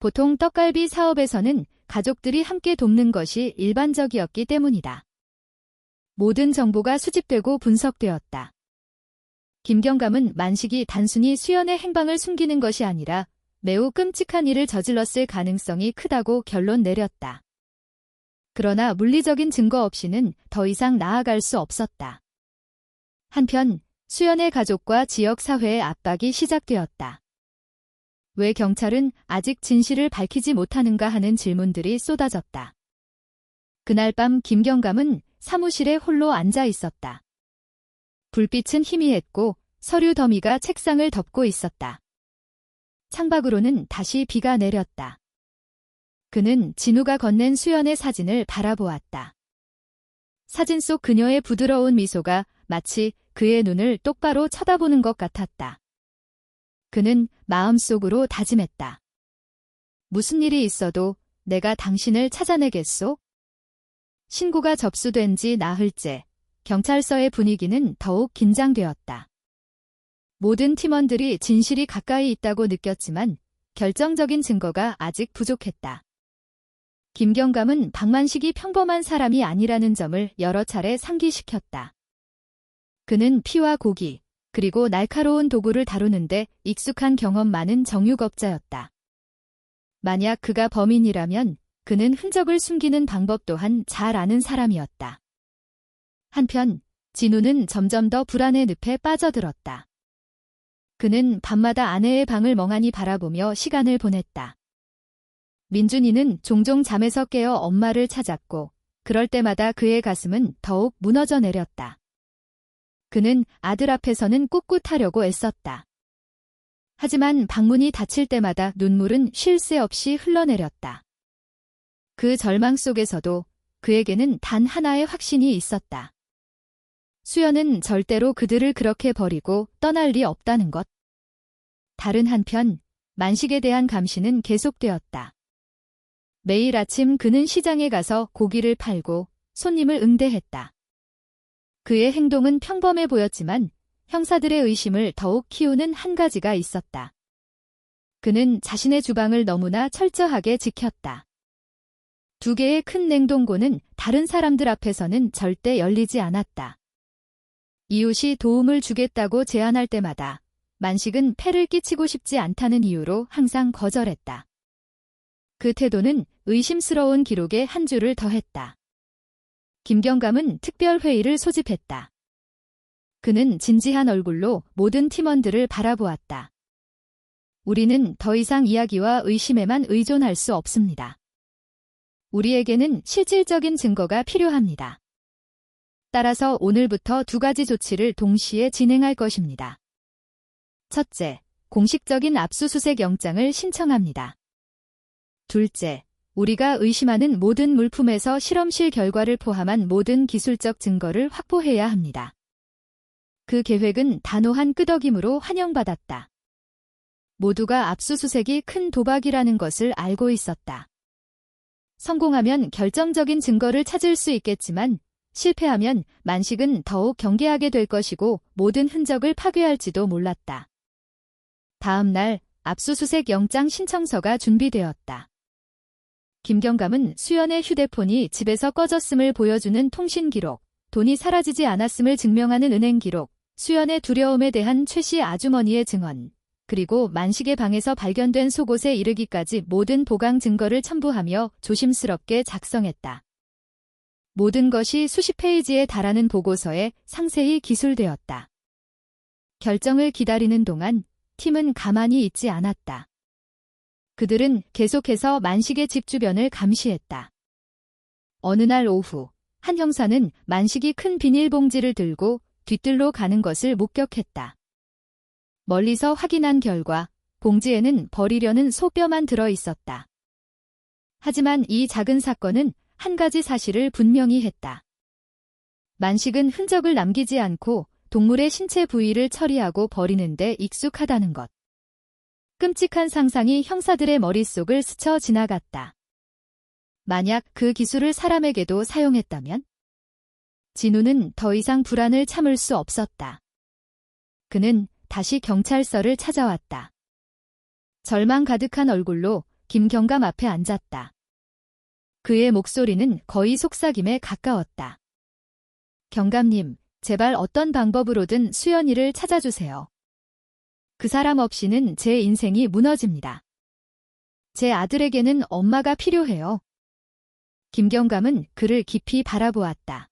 보통 떡갈비 사업에서는 가족들이 함께 돕는 것이 일반적이었기 때문이다. 모든 정보가 수집되고 분석되었다. 김경감은 만식이 단순히 수연의 행방을 숨기는 것이 아니라 매우 끔찍한 일을 저질렀을 가능성이 크다고 결론 내렸다. 그러나 물리적인 증거 없이는 더 이상 나아갈 수 없었다. 한편 수연의 가족과 지역 사회의 압박이 시작되었다. 왜 경찰은 아직 진실을 밝히지 못하는가 하는 질문들이 쏟아졌다. 그날 밤 김경감은 사무실에 홀로 앉아 있었다. 불빛은 희미했고 서류 더미가 책상을 덮고 있었다. 창밖으로는 다시 비가 내렸다. 그는 진우가 건넨 수연의 사진을 바라보았다. 사진 속 그녀의 부드러운 미소가 마치 그의 눈을 똑바로 쳐다보는 것 같았다. 그는 마음속으로 다짐했다. 무슨 일이 있어도 내가 당신을 찾아내겠소? 신고가 접수된 지 나흘째, 경찰서의 분위기는 더욱 긴장되었다. 모든 팀원들이 진실이 가까이 있다고 느꼈지만 결정적인 증거가 아직 부족했다. 김경감은 박만식이 평범한 사람이 아니라는 점을 여러 차례 상기시켰다. 그는 피와 고기, 그리고 날카로운 도구를 다루는데 익숙한 경험 많은 정육업자였다. 만약 그가 범인이라면 그는 흔적을 숨기는 방법 또한 잘 아는 사람이었다. 한편 진우는 점점 더 불안의 늪에 빠져들었다. 그는 밤마다 아내의 방을 멍하니 바라보며 시간을 보냈다. 민준이는 종종 잠에서 깨어 엄마를 찾았고 그럴 때마다 그의 가슴은 더욱 무너져 내렸다. 그는 아들 앞에서는 꿋꿋하려고 애썼다. 하지만 방문이 닫힐 때마다 눈물은 쉴 새 없이 흘러내렸다. 그 절망 속에서도 그에게는 단 하나의 확신이 있었다. 수연은 절대로 그들을 그렇게 버리고 떠날 리 없다는 것. 다른 한편 만식에 대한 감시는 계속되었다. 매일 아침 그는 시장에 가서 고기를 팔고 손님을 응대했다. 그의 행동은 평범해 보였지만 형사들의 의심을 더욱 키우는 한 가지가 있었다. 그는 자신의 주방을 너무나 철저하게 지켰다. 2개의 큰 냉동고는 다른 사람들 앞에서는 절대 열리지 않았다. 이웃이 도움을 주겠다고 제안할 때마다 만식은 폐를 끼치고 싶지 않다는 이유로 항상 거절했다. 그 태도는 의심스러운 기록에 한 줄을 더했다. 김경감은 특별회의를 소집했다. 그는 진지한 얼굴로 모든 팀원들을 바라보았다. 우리는 더 이상 이야기와 의심에만 의존할 수 없습니다. 우리에게는 실질적인 증거가 필요합니다. 따라서 오늘부터 2가지 조치를 동시에 진행할 것입니다. 첫째, 공식적인 압수수색 영장을 신청합니다. 둘째, 우리가 의심하는 모든 물품에서 실험실 결과를 포함한 모든 기술적 증거를 확보해야 합니다. 그 계획은 단호한 끄덕임으로 환영받았다. 모두가 압수수색이 큰 도박이라는 것을 알고 있었다. 성공하면 결정적인 증거를 찾을 수 있겠지만 실패하면 만식은 더욱 경계하게 될 것이고 모든 흔적을 파괴할지도 몰랐다. 다음 날 압수수색 영장 신청서가 준비되었다. 김경감은 수연의 휴대폰이 집에서 꺼졌음을 보여주는 통신 기록, 돈이 사라지지 않았음을 증명하는 은행 기록, 수연의 두려움에 대한 최씨 아주머니의 증언, 그리고 만식의 방에서 발견된 속옷에 이르기까지 모든 보강 증거를 첨부하며 조심스럽게 작성했다. 모든 것이 수십 페이지에 달하는 보고서에 상세히 기술되었다. 결정을 기다리는 동안 팀은 가만히 있지 않았다. 그들은 계속해서 만식의 집 주변을 감시했다. 어느 날 오후, 한 형사는 만식이 큰 비닐봉지를 들고 뒤뜰로 가는 것을 목격했다. 멀리서 확인한 결과 봉지에는 버리려는 소뼈만 들어 있었다. 하지만 이 작은 사건은 한 가지 사실을 분명히 했다. 만식은 흔적을 남기지 않고 동물의 신체 부위를 처리하고 버리는 데 익숙하다는 것. 끔찍한 상상이 형사들의 머릿속을 스쳐 지나갔다. 만약 그 기술을 사람에게도 사용했다면? 진우는 더 이상 불안을 참을 수 없었다. 그는 다시 경찰서를 찾아왔다. 절망 가득한 얼굴로 김경감 앞에 앉았다. 그의 목소리는 거의 속삭임에 가까웠다. 경감님, 제발 어떤 방법으로든 수연이를 찾아주세요. 그 사람 없이는 제 인생이 무너집니다. 제 아들에게는 엄마가 필요해요. 김경감은 그를 깊이 바라보았다.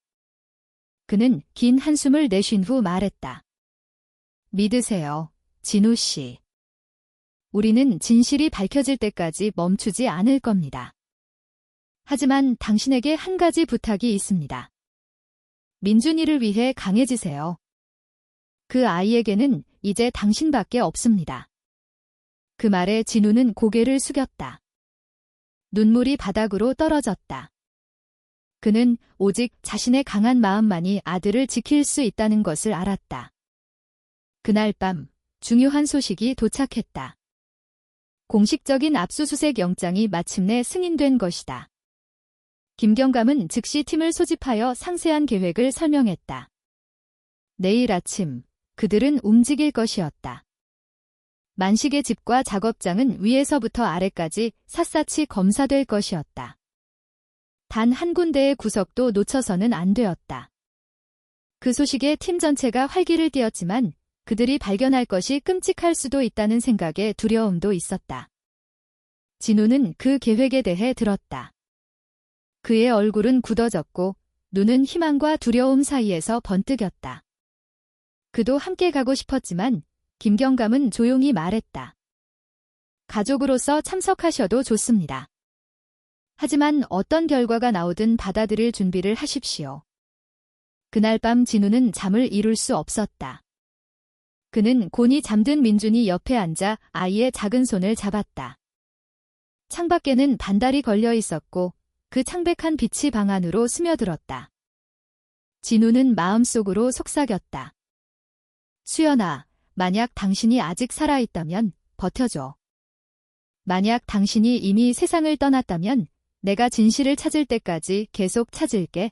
그는 긴 한숨을 내쉰 후 말했다. 믿으세요, 진우 씨. 우리는 진실이 밝혀질 때까지 멈추지 않을 겁니다. 하지만 당신에게 한 가지 부탁이 있습니다. 민준이를 위해 강해지세요. 그 아이에게는 이제 당신밖에 없습니다. 그 말에 진우는 고개를 숙였다. 눈물이 바닥으로 떨어졌다. 그는 오직 자신의 강한 마음만이 아들을 지킬 수 있다는 것을 알았다. 그날 밤 중요한 소식이 도착했다. 공식적인 압수수색 영장이 마침내 승인된 것이다. 김경감은 즉시 팀을 소집하여 상세한 계획을 설명했다. 내일 아침 그들은 움직일 것이었다. 만식의 집과 작업장은 위에서부터 아래까지 샅샅이 검사될 것이었다. 단 한 군데의 구석도 놓쳐서는 안 되었다. 그 소식에 팀 전체가 활기를 띠었지만 그들이 발견할 것이 끔찍할 수도 있다는 생각에 두려움도 있었다. 진우는 그 계획에 대해 들었다. 그의 얼굴은 굳어졌고 눈은 희망과 두려움 사이에서 번뜩였다. 그도 함께 가고 싶었지만 김경감은 조용히 말했다. 가족으로서 참석하셔도 좋습니다. 하지만 어떤 결과가 나오든 받아들일 준비를 하십시오. 그날 밤 진우는 잠을 이룰 수 없었다. 그는 곤히 잠든 민준이 옆에 앉아 아이의 작은 손을 잡았다. 창밖에는 반달이 걸려 있었고 그 창백한 빛이 방 안으로 스며들었다. 진우는 마음속으로 속삭였다. 수연아, 만약 당신이 아직 살아있다면 버텨줘. 만약 당신이 이미 세상을 떠났다면 내가 진실을 찾을 때까지 계속 찾을게.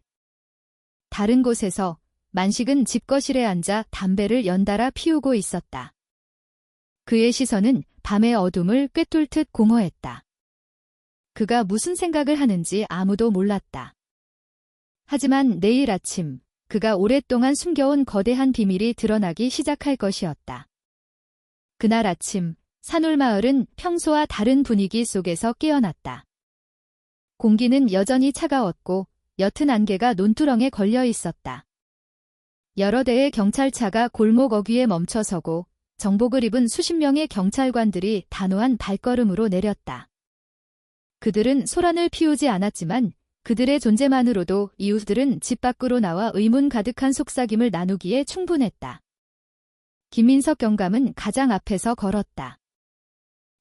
다른 곳에서 만식은 집거실에 앉아 담배를 연달아 피우고 있었다. 그의 시선은 밤의 어둠을 꿰뚫듯 공허했다. 그가 무슨 생각을 하는지 아무도 몰랐다. 하지만 내일 아침 그가 오랫동안 숨겨온 거대한 비밀이 드러나기 시작할 것이었다. 그날 아침 산울마을은 평소와 다른 분위기 속에서 깨어났다. 공기는 여전히 차가웠고 옅은 안개가 논두렁에 걸려 있었다. 여러 대의 경찰차가 골목 어귀에 멈춰서고 정복을 입은 수십 명의 경찰관들이 단호한 발걸음으로 내렸다. 그들은 소란을 피우지 않았지만 그들의 존재만으로도 이웃들은 집 밖으로 나와 의문 가득한 속삭임을 나누기에 충분했다. 김민석 경감은 가장 앞에서 걸었다.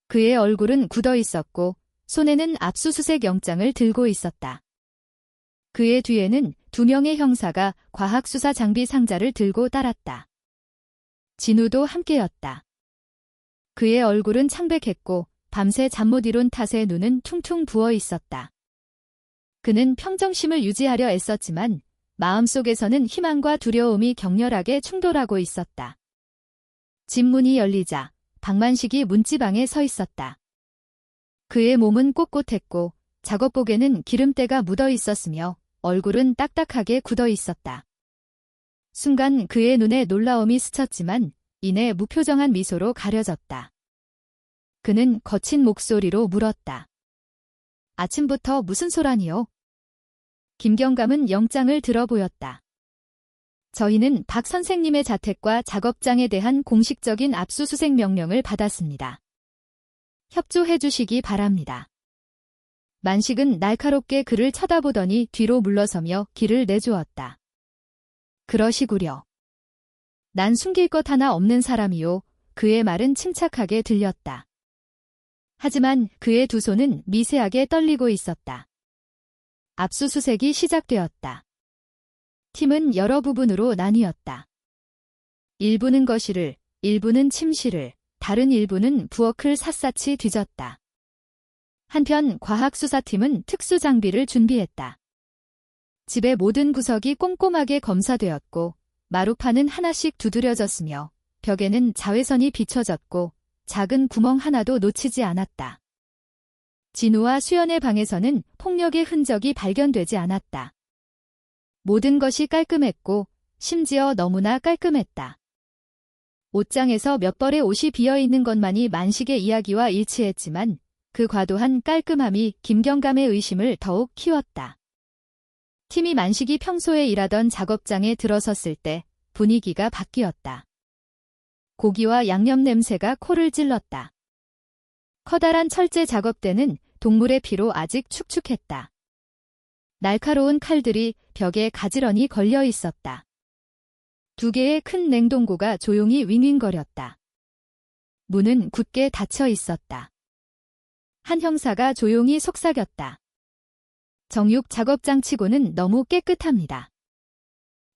그의 얼굴은 굳어 있었고 손에는 압수수색 영장을 들고 있었다. 그의 뒤에는 두 명의 형사가 과학수사 장비 상자를 들고 따랐다. 진우도 함께였다. 그의 얼굴은 창백했고 밤새 잠 못 이룬 탓에 눈은 퉁퉁 부어 있었다. 그는 평정심을 유지하려 애썼지만 마음속에서는 희망과 두려움이 격렬하게 충돌하고 있었다. 집 문이 열리자 박만식이 문지방에 서 있었다. 그의 몸은 꼿꼿했고 작업복에는 기름때가 묻어 있었으며 얼굴은 딱딱하게 굳어 있었다. 순간 그의 눈에 놀라움이 스쳤지만 이내 무표정한 미소로 가려졌다. 그는 거친 목소리로 물었다. 아침부터 무슨 소란이요? 김경감은 영장을 들어 보였다. 저희는 박 선생님의 자택과 작업장에 대한 공식적인 압수수색 명령을 받았습니다. 협조해 주시기 바랍니다. 만식은 날카롭게 그를 쳐다보더니 뒤로 물러서며 길을 내주었다. 그러시구려. 난 숨길 것 하나 없는 사람이요. 그의 말은 침착하게 들렸다. 하지만 그의 두 손은 미세하게 떨리고 있었다. 압수수색이 시작되었다. 팀은 여러 부분으로 나뉘었다. 일부는 거실을, 일부는 침실을, 다른 일부는 부엌을 샅샅이 뒤졌다. 한편 과학수사팀은 특수장비를 준비했다. 집의 모든 구석이 꼼꼼하게 검사되었고 마루판은 하나씩 두드려졌으며 벽에는 자외선이 비춰졌고 작은 구멍 하나도 놓치지 않았다. 진우와 수연의 방에서는 폭력의 흔적이 발견되지 않았다. 모든 것이 깔끔했고 심지어 너무나 깔끔했다. 옷장에서 몇 벌의 옷이 비어있는 것만이 만식의 이야기와 일치했지만 그 과도한 깔끔함이 김경감의 의심을 더욱 키웠다. 팀이 만식이 평소에 일하던 작업장에 들어섰을 때 분위기가 바뀌었다. 고기와 양념 냄새가 코를 찔렀다. 커다란 철제 작업대는 동물의 피로 아직 축축했다. 날카로운 칼들이 벽에 가지런히 걸려 있었다. 두 개의 큰 냉동고가 조용히 윙윙거렸다. 문은 굳게 닫혀 있었다. 한 형사가 조용히 속삭였다. 정육 작업장치고는 너무 깨끗합니다.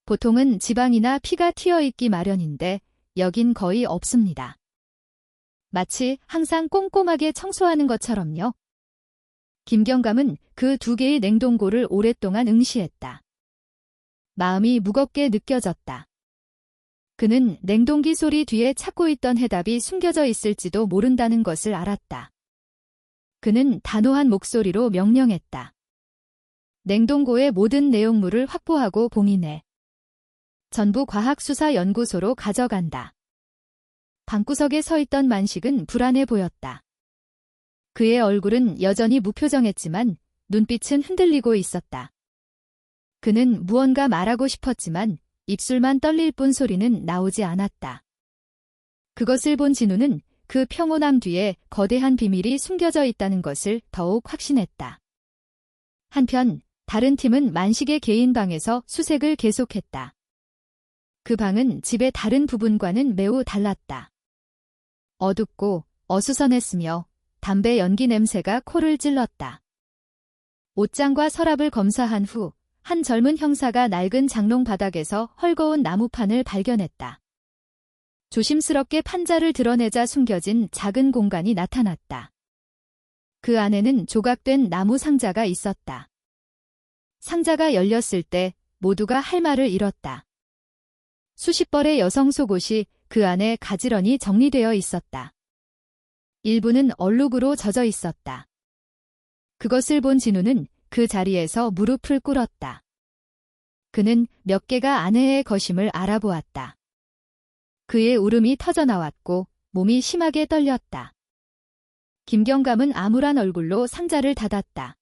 보통은 지방이나 피가 튀어있기 마련인데 여긴 거의 없습니다. 마치 항상 꼼꼼하게 청소하는 것처럼요. 김경감은 그 두 개의 냉동고를 오랫동안 응시했다. 마음이 무겁게 느껴졌다. 그는 냉동기 소리 뒤에 찾고 있던 해답이 숨겨져 있을지도 모른다는 것을 알았다. 그는 단호한 목소리로 명령했다. 냉동고의 모든 내용물을 확보하고 봉인해. 전부 과학수사연구소로 가져간다. 방구석에 서 있던 만식은 불안해 보였다. 그의 얼굴은 여전히 무표정했지만 눈빛은 흔들리고 있었다. 그는 무언가 말하고 싶었지만 입술만 떨릴 뿐 소리는 나오지 않았다. 그것을 본 진우는 그 평온함 뒤에 거대한 비밀이 숨겨져 있다는 것을 더욱 확신했다. 한편 다른 팀은 만식의 개인 방에서 수색을 계속했다. 그 방은 집의 다른 부분과는 매우 달랐다. 어둡고 어수선했으며 담배 연기 냄새가 코를 찔렀다. 옷장과 서랍을 검사한 후 한 젊은 형사가 낡은 장롱 바닥에서 헐거운 나무판을 발견했다. 조심스럽게 판자를 드러내자 숨겨진 작은 공간이 나타났다. 그 안에는 조각된 나무 상자가 있었다. 상자가 열렸을 때 모두가 할 말을 잃었다. 수십 벌의 여성 속옷이 그 안에 가지런히 정리되어 있었다. 일부는 얼룩으로 젖어 있었다. 그것을 본 진우는 그 자리에서 무릎을 꿇었다. 그는 몇 개가 아내의 것임을 알아보았다. 그의 울음이 터져나왔고 몸이 심하게 떨렸다. 김경감은 암울한 얼굴로 상자를 닫았다.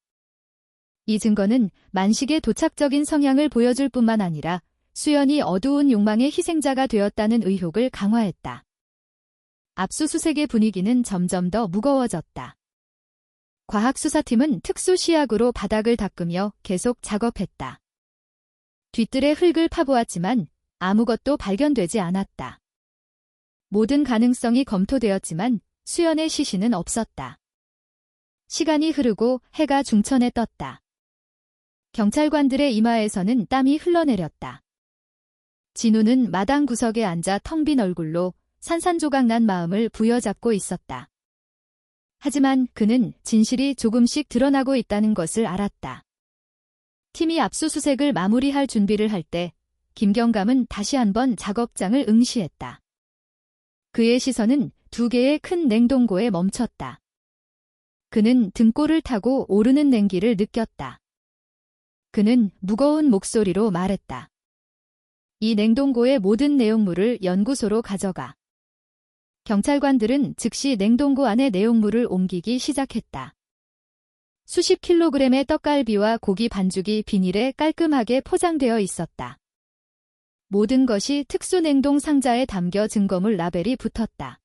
이 증거는 만식의 도착적인 성향을 보여줄 뿐만 아니라 수연이 어두운 욕망의 희생자가 되었다는 의혹을 강화했다. 압수수색의 분위기는 점점 더 무거워졌다. 과학수사팀은 특수시약으로 바닥을 닦으며 계속 작업했다. 뒤뜰에 흙을 파보았지만 아무것도 발견되지 않았다. 모든 가능성이 검토되었지만 수연의 시신은 없었다. 시간이 흐르고 해가 중천에 떴다. 경찰관들의 이마에서는 땀이 흘러내렸다. 진우는 마당 구석에 앉아 텅 빈 얼굴로 산산조각난 마음을 부여잡고 있었다. 하지만 그는 진실이 조금씩 드러나고 있다는 것을 알았다. 팀이 압수수색을 마무리할 준비를 할 때 김경감은 다시 한번 작업장을 응시했다. 그의 시선은 두 개의 큰 냉동고에 멈췄다. 그는 등골을 타고 오르는 냉기를 느꼈다. 그는 무거운 목소리로 말했다. 이 냉동고의 모든 내용물을 연구소로 가져가. 경찰관들은 즉시 냉동고 안에 내용물을 옮기기 시작했다. 수십 킬로그램의 떡갈비와 고기 반죽이 비닐에 깔끔하게 포장되어 있었다. 모든 것이 특수 냉동 상자에 담겨 증거물 라벨이 붙었다.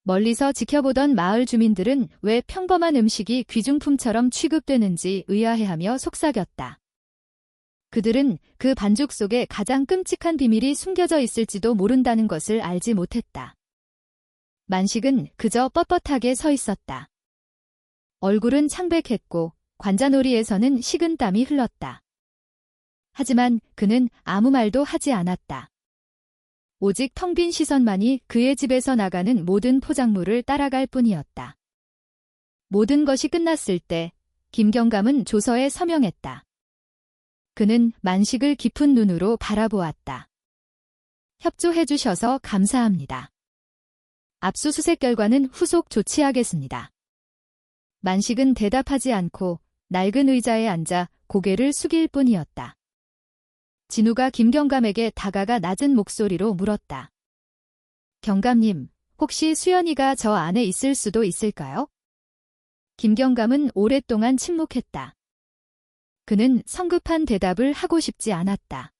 멀리서 지켜보던 마을 주민들은 왜 평범한 음식이 귀중품처럼 취급되는지 의아해하며 속삭였다. 그들은 그 반죽 속에 가장 끔찍한 비밀이 숨겨져 있을지도 모른다는 것을 알지 못했다. 만식은 그저 뻣뻣하게 서 있었다. 얼굴은 창백했고 관자놀이에서는 식은 땀이 흘렀다. 하지만 그는 아무 말도 하지 않았다. 오직 텅 빈 시선만이 그의 집에서 나가는 모든 포장물을 따라갈 뿐이었다. 모든 것이 끝났을 때 김경감은 조서에 서명했다. 그는 만식을 깊은 눈으로 바라보았다. 협조해 주셔서 감사합니다. 압수수색 결과는 후속 조치하겠습니다. 만식은 대답하지 않고 낡은 의자에 앉아 고개를 숙일 뿐이었다. 진우가 김경감에게 다가가 낮은 목소리로 물었다. 경감님, 혹시 수연이가 저 안에 있을 수도 있을까요? 김경감은 오랫동안 침묵했다. 그는 성급한 대답을 하고 싶지 않았다.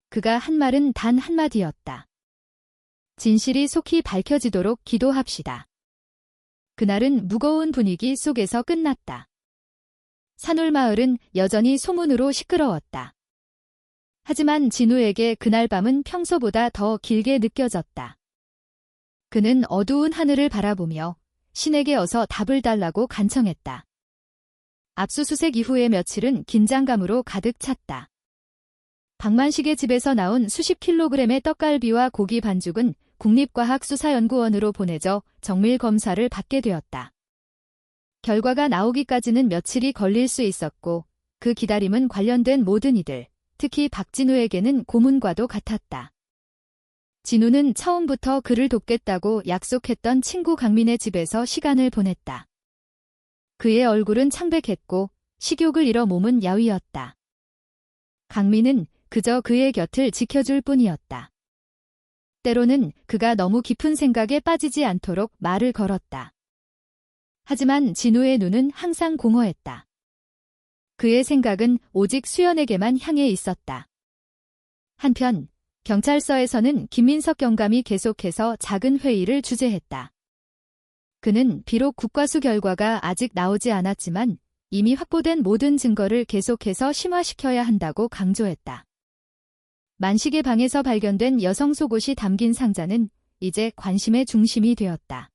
그가 한 말은 단 한마디였다. 진실이 속히 밝혀지도록 기도합시다. 그날은 무거운 분위기 속에서 끝났다. 산울마을은 여전히 소문으로 시끄러웠다. 하지만 진우에게 그날 밤은 평소보다 더 길게 느껴졌다. 그는 어두운 하늘을 바라보며 신에게 어서 답을 달라고 간청했다. 압수수색 이후의 며칠은 긴장감으로 가득 찼다. 박만식의 집에서 나온 수십 킬로그램의 떡갈비와 고기 반죽은 국립과학수사연구원으로 보내져 정밀 검사를 받게 되었다. 결과가 나오기까지는 며칠이 걸릴 수 있었고 그 기다림은 관련된 모든 이들, 특히 박진우에게는 고문과도 같았다. 진우는 처음부터 그를 돕겠다고 약속했던 친구 강민의 집에서 시간을 보냈다. 그의 얼굴은 창백했고 식욕을 잃어 몸은 야위었다. 강민은 그저 그의 곁을 지켜줄 뿐이었다. 때로는 그가 너무 깊은 생각에 빠지지 않도록 말을 걸었다. 하지만 진우의 눈은 항상 공허했다. 그의 생각은 오직 수연에게만 향해 있었다. 한편 경찰서에서는 김민석 경감이 계속해서 작은 회의를 주재했다. 그는 비록 국과수 결과가 아직 나오지 않았지만 이미 확보된 모든 증거를 계속해서 심화시켜야 한다고 강조했다. 만식의 방에서 발견된 여성 속옷이 담긴 상자는 이제 관심의 중심이 되었다.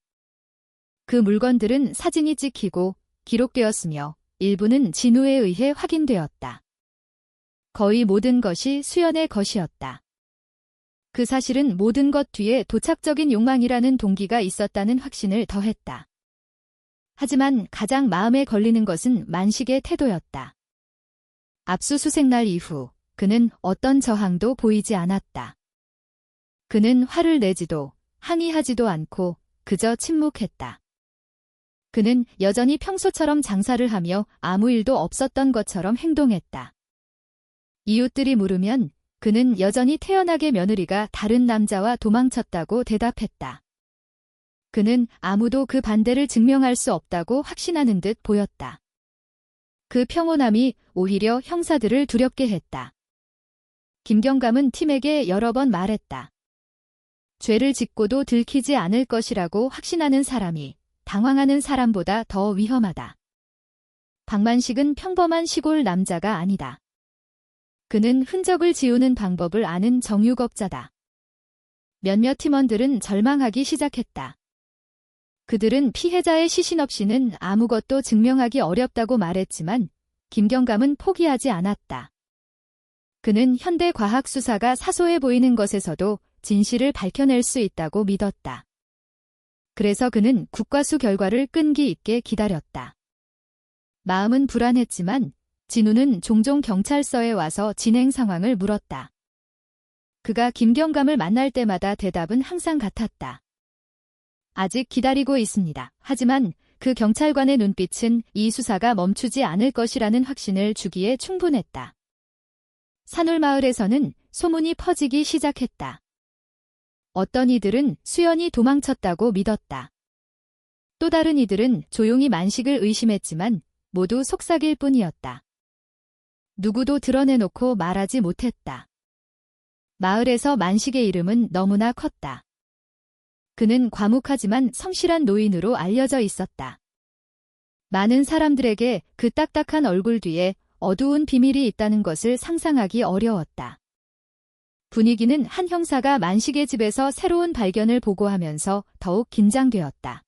그 물건들은 사진이 찍히고 기록되었으며 일부는 진우에 의해 확인되었다. 거의 모든 것이 수연의 것이었다. 그 사실은 모든 것 뒤에 도착적인 욕망이라는 동기가 있었다는 확신을 더했다. 하지만 가장 마음에 걸리는 것은 만식의 태도였다. 압수수색 날 이후 그는 어떤 저항도 보이지 않았다. 그는 화를 내지도 항의하지도 않고 그저 침묵했다. 그는 여전히 평소처럼 장사를 하며 아무 일도 없었던 것처럼 행동했다. 이웃들이 물으면 그는 여전히 태연하게 며느리가 다른 남자와 도망쳤다고 대답했다. 그는 아무도 그 반대를 증명할 수 없다고 확신하는 듯 보였다. 그 평온함이 오히려 형사들을 두렵게 했다. 김경감은 팀에게 여러 번 말했다. 죄를 짓고도 들키지 않을 것이라고 확신하는 사람이 당황하는 사람보다 더 위험하다. 박만식은 평범한 시골 남자가 아니다. 그는 흔적을 지우는 방법을 아는 정유업자다. 몇몇 팀원들은 절망하기 시작했다. 그들은 피해자의 시신 없이는 아무것도 증명하기 어렵다고 말했지만 김경감은 포기하지 않았다. 그는 현대 과학 수사가 사소해 보이는 것에서도 진실을 밝혀낼 수 있다고 믿었다. 그래서 그는 국과수 결과를 끈기 있게 기다렸다. 마음은 불안했지만 진우는 종종 경찰서에 와서 진행 상황을 물었다. 그가 김경감을 만날 때마다 대답은 항상 같았다. 아직 기다리고 있습니다. 하지만 그 경찰관의 눈빛은 이 수사가 멈추지 않을 것이라는 확신을 주기에 충분했다. 산울마을에서는 소문이 퍼지기 시작했다. 어떤 이들은 수연이 도망쳤다고 믿었다. 또 다른 이들은 조용히 만식을 의심했지만 모두 속삭일 뿐이었다. 누구도 드러내놓고 말하지 못했다. 마을에서 만식의 이름은 너무나 컸다. 그는 과묵하지만 성실한 노인으로 알려져 있었다. 많은 사람들에게 그 딱딱한 얼굴 뒤에 어두운 비밀이 있다는 것을 상상하기 어려웠다. 분위기는 한 형사가 만식의 집에서 새로운 발견을 보고하면서 더욱 긴장되었다.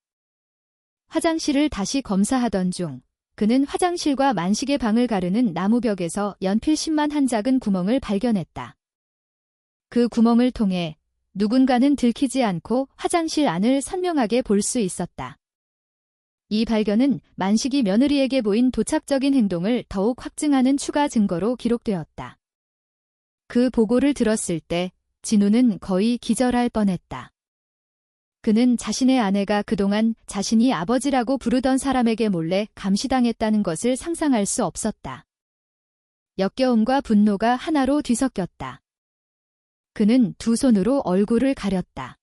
화장실을 다시 검사하던 중 그는 화장실과 만식의 방을 가르는 나무벽에서 연필심만 한 작은 구멍을 발견했다. 그 구멍을 통해 누군가는 들키지 않고 화장실 안을 선명하게 볼 수 있었다. 이 발견은 만식이 며느리에게 보인 도착적인 행동을 더욱 확증하는 추가 증거로 기록되었다. 그 보고를 들었을 때 진우는 거의 기절할 뻔했다. 그는 자신의 아내가 그동안 자신이 아버지라고 부르던 사람에게 몰래 감시당했다는 것을 상상할 수 없었다. 역겨움과 분노가 하나로 뒤섞였다. 그는 두 손으로 얼굴을 가렸다.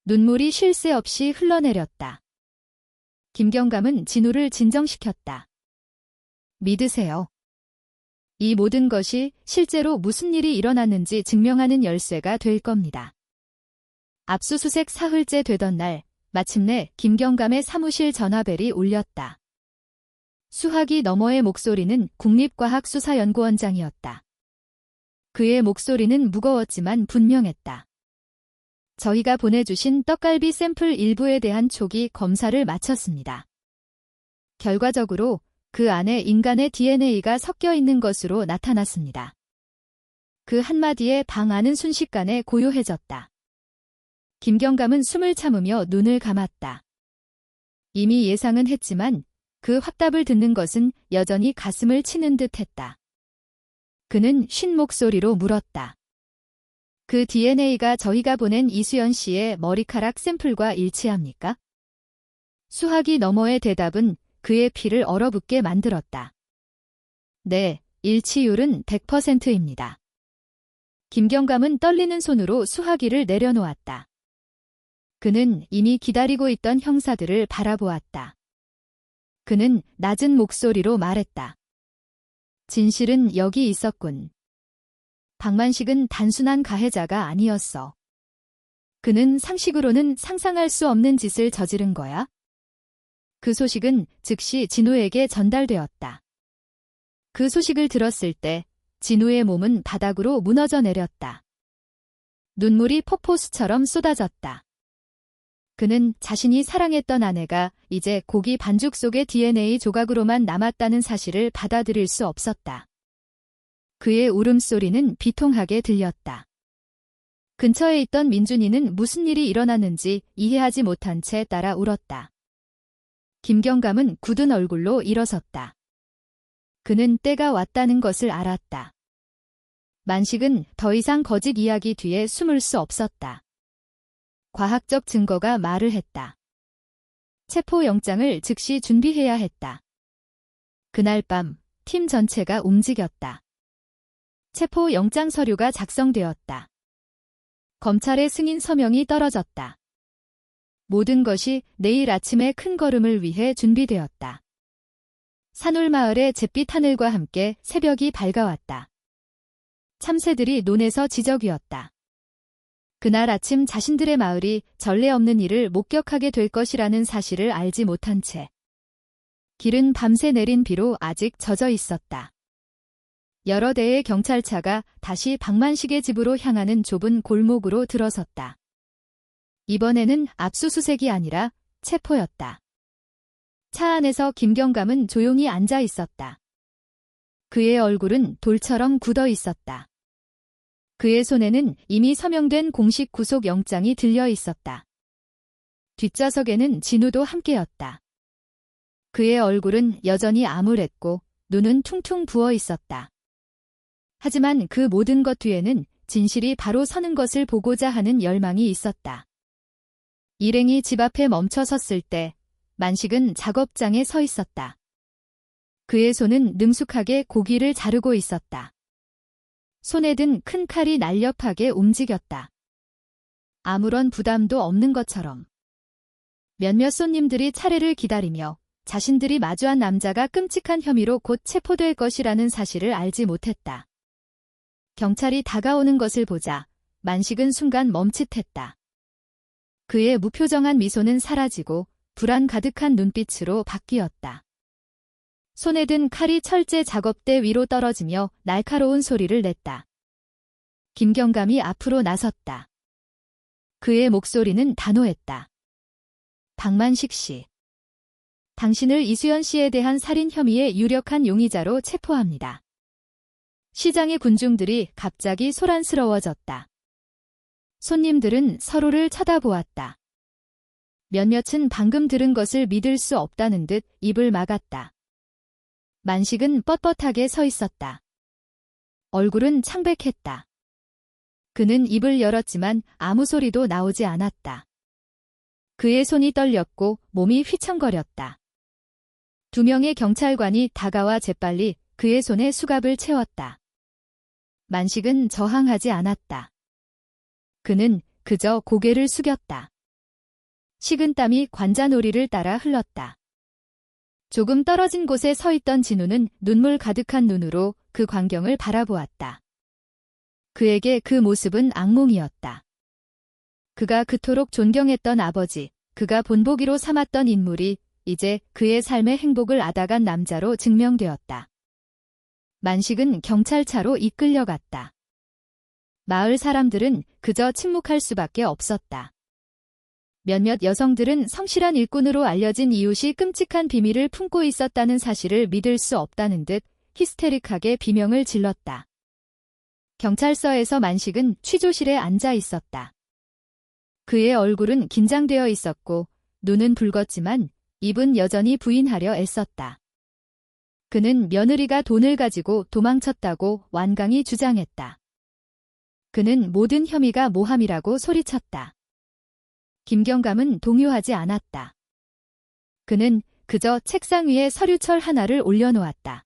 눈물이 쉴 새 없이 흘러내렸다. 김경감은 진우를 진정시켰다. 믿으세요. 이 모든 것이 실제로 무슨 일이 일어났는지 증명하는 열쇠가 될 겁니다. 압수수색 사흘째 되던 날, 마침내 김경감의 사무실 전화벨이 울렸다. 수화기 너머의 목소리는 국립과학수사연구원장이었다. 그의 목소리는 무거웠지만 분명했다. 저희가 보내주신 떡갈비 샘플 일부에 대한 초기 검사를 마쳤습니다. 결과적으로 그 안에 인간의 DNA가 섞여 있는 것으로 나타났습니다. 그 한마디에 방 안은 순식간에 고요해졌다. 김경감은 숨을 참으며 눈을 감았다. 이미 예상은 했지만 그 확답을 듣는 것은 여전히 가슴을 치는 듯 했다. 그는 쉰 목소리로 물었다. 그 DNA가 저희가 보낸 이수연 씨의 머리카락 샘플과 일치합니까? 수화기 너머의 대답은 그의 피를 얼어붙게 만들었다. 네, 일치율은 100%입니다. 김경감은 떨리는 손으로 수화기를 내려놓았다. 그는 이미 기다리고 있던 형사들을 바라보았다. 그는 낮은 목소리로 말했다. 진실은 여기 있었군. 박만식은 단순한 가해자가 아니었어. 그는 상식으로는 상상할 수 없는 짓을 저지른 거야. 그 소식은 즉시 진우에게 전달되었다. 그 소식을 들었을 때 진우의 몸은 바닥으로 무너져 내렸다. 눈물이 폭포수처럼 쏟아졌다. 그는 자신이 사랑했던 아내가 이제 고기 반죽 속의 DNA 조각으로만 남았다는 사실을 받아들일 수 없었다. 그의 울음소리는 비통하게 들렸다. 근처에 있던 민준이는 무슨 일이 일어났는지 이해하지 못한 채 따라 울었다. 김경감은 굳은 얼굴로 일어섰다. 그는 때가 왔다는 것을 알았다. 만식은 더 이상 거짓 이야기 뒤에 숨을 수 없었다. 과학적 증거가 말을 했다. 체포영장을 즉시 준비해야 했다. 그날 밤 팀 전체가 움직였다. 체포영장 서류가 작성되었다. 검찰의 승인 서명이 떨어졌다. 모든 것이 내일 아침의 큰 걸음을 위해 준비되었다. 산울마을의 잿빛 하늘과 함께 새벽이 밝아왔다. 참새들이 논에서 지저귀었다. 그날 아침 자신들의 마을이 전례 없는 일을 목격하게 될 것이라는 사실을 알지 못한 채 길은 밤새 내린 비로 아직 젖어 있었다. 여러 대의 경찰차가 다시 박만식의 집으로 향하는 좁은 골목으로 들어섰다. 이번에는 압수수색이 아니라 체포였다. 차 안에서 김경감은 조용히 앉아 있었다. 그의 얼굴은 돌처럼 굳어 있었다. 그의 손에는 이미 서명된 공식 구속영장이 들려 있었다. 뒷좌석에는 진우도 함께였다. 그의 얼굴은 여전히 암울했고 눈은 퉁퉁 부어 있었다. 하지만 그 모든 것 뒤에는 진실이 바로 서는 것을 보고자 하는 열망이 있었다. 일행이 집 앞에 멈춰 섰을 때 만식은 작업장에 서 있었다. 그의 손은 능숙하게 고기를 자르고 있었다. 손에 든 큰 칼이 날렵하게 움직였다. 아무런 부담도 없는 것처럼. 몇몇 손님들이 차례를 기다리며 자신들이 마주한 남자가 끔찍한 혐의로 곧 체포될 것이라는 사실을 알지 못했다. 경찰이 다가오는 것을 보자 만식은 순간 멈칫했다. 그의 무표정한 미소는 사라지고 불안 가득한 눈빛으로 바뀌었다. 손에 든 칼이 철제 작업대 위로 떨어지며 날카로운 소리를 냈다. 김경감이 앞으로 나섰다. 그의 목소리는 단호했다. 박만식 씨. 당신을 이수연 씨에 대한 살인 혐의의 유력한 용의자로 체포합니다. 시장의 군중들이 갑자기 소란스러워졌다. 손님들은 서로를 쳐다보았다. 몇몇은 방금 들은 것을 믿을 수 없다는 듯 입을 막았다. 만식은 뻣뻣하게 서 있었다. 얼굴은 창백했다. 그는 입을 열었지만 아무 소리도 나오지 않았다. 그의 손이 떨렸고 몸이 휘청거렸다. 2명의 경찰관이 다가와 재빨리 그의 손에 수갑을 채웠다. 만식은 저항하지 않았다. 그는 그저 고개를 숙였다. 식은땀이 관자놀이를 따라 흘렀다. 조금 떨어진 곳에 서 있던 진우는 눈물 가득한 눈으로 그 광경을 바라보았다. 그에게 그 모습은 악몽이었다. 그가 그토록 존경했던 아버지, 그가 본보기로 삼았던 인물이 이제 그의 삶의 행복을 앗아간 남자로 증명되었다. 만식은 경찰차로 이끌려갔다. 마을 사람들은 그저 침묵할 수밖에 없었다. 몇몇 여성들은 성실한 일꾼으로 알려진 이웃이 끔찍한 비밀을 품고 있었다는 사실을 믿을 수 없다는 듯 히스테릭하게 비명을 질렀다. 경찰서에서 만식은 취조실에 앉아 있었다. 그의 얼굴은 긴장되어 있었고 눈은 붉었지만 입은 여전히 부인하려 애썼다. 그는 며느리가 돈을 가지고 도망쳤다고 완강히 주장했다. 그는 모든 혐의가 모함이라고 소리쳤다. 김경감은 동요하지 않았다. 그는 그저 책상 위에 서류철 하나를 올려놓았다.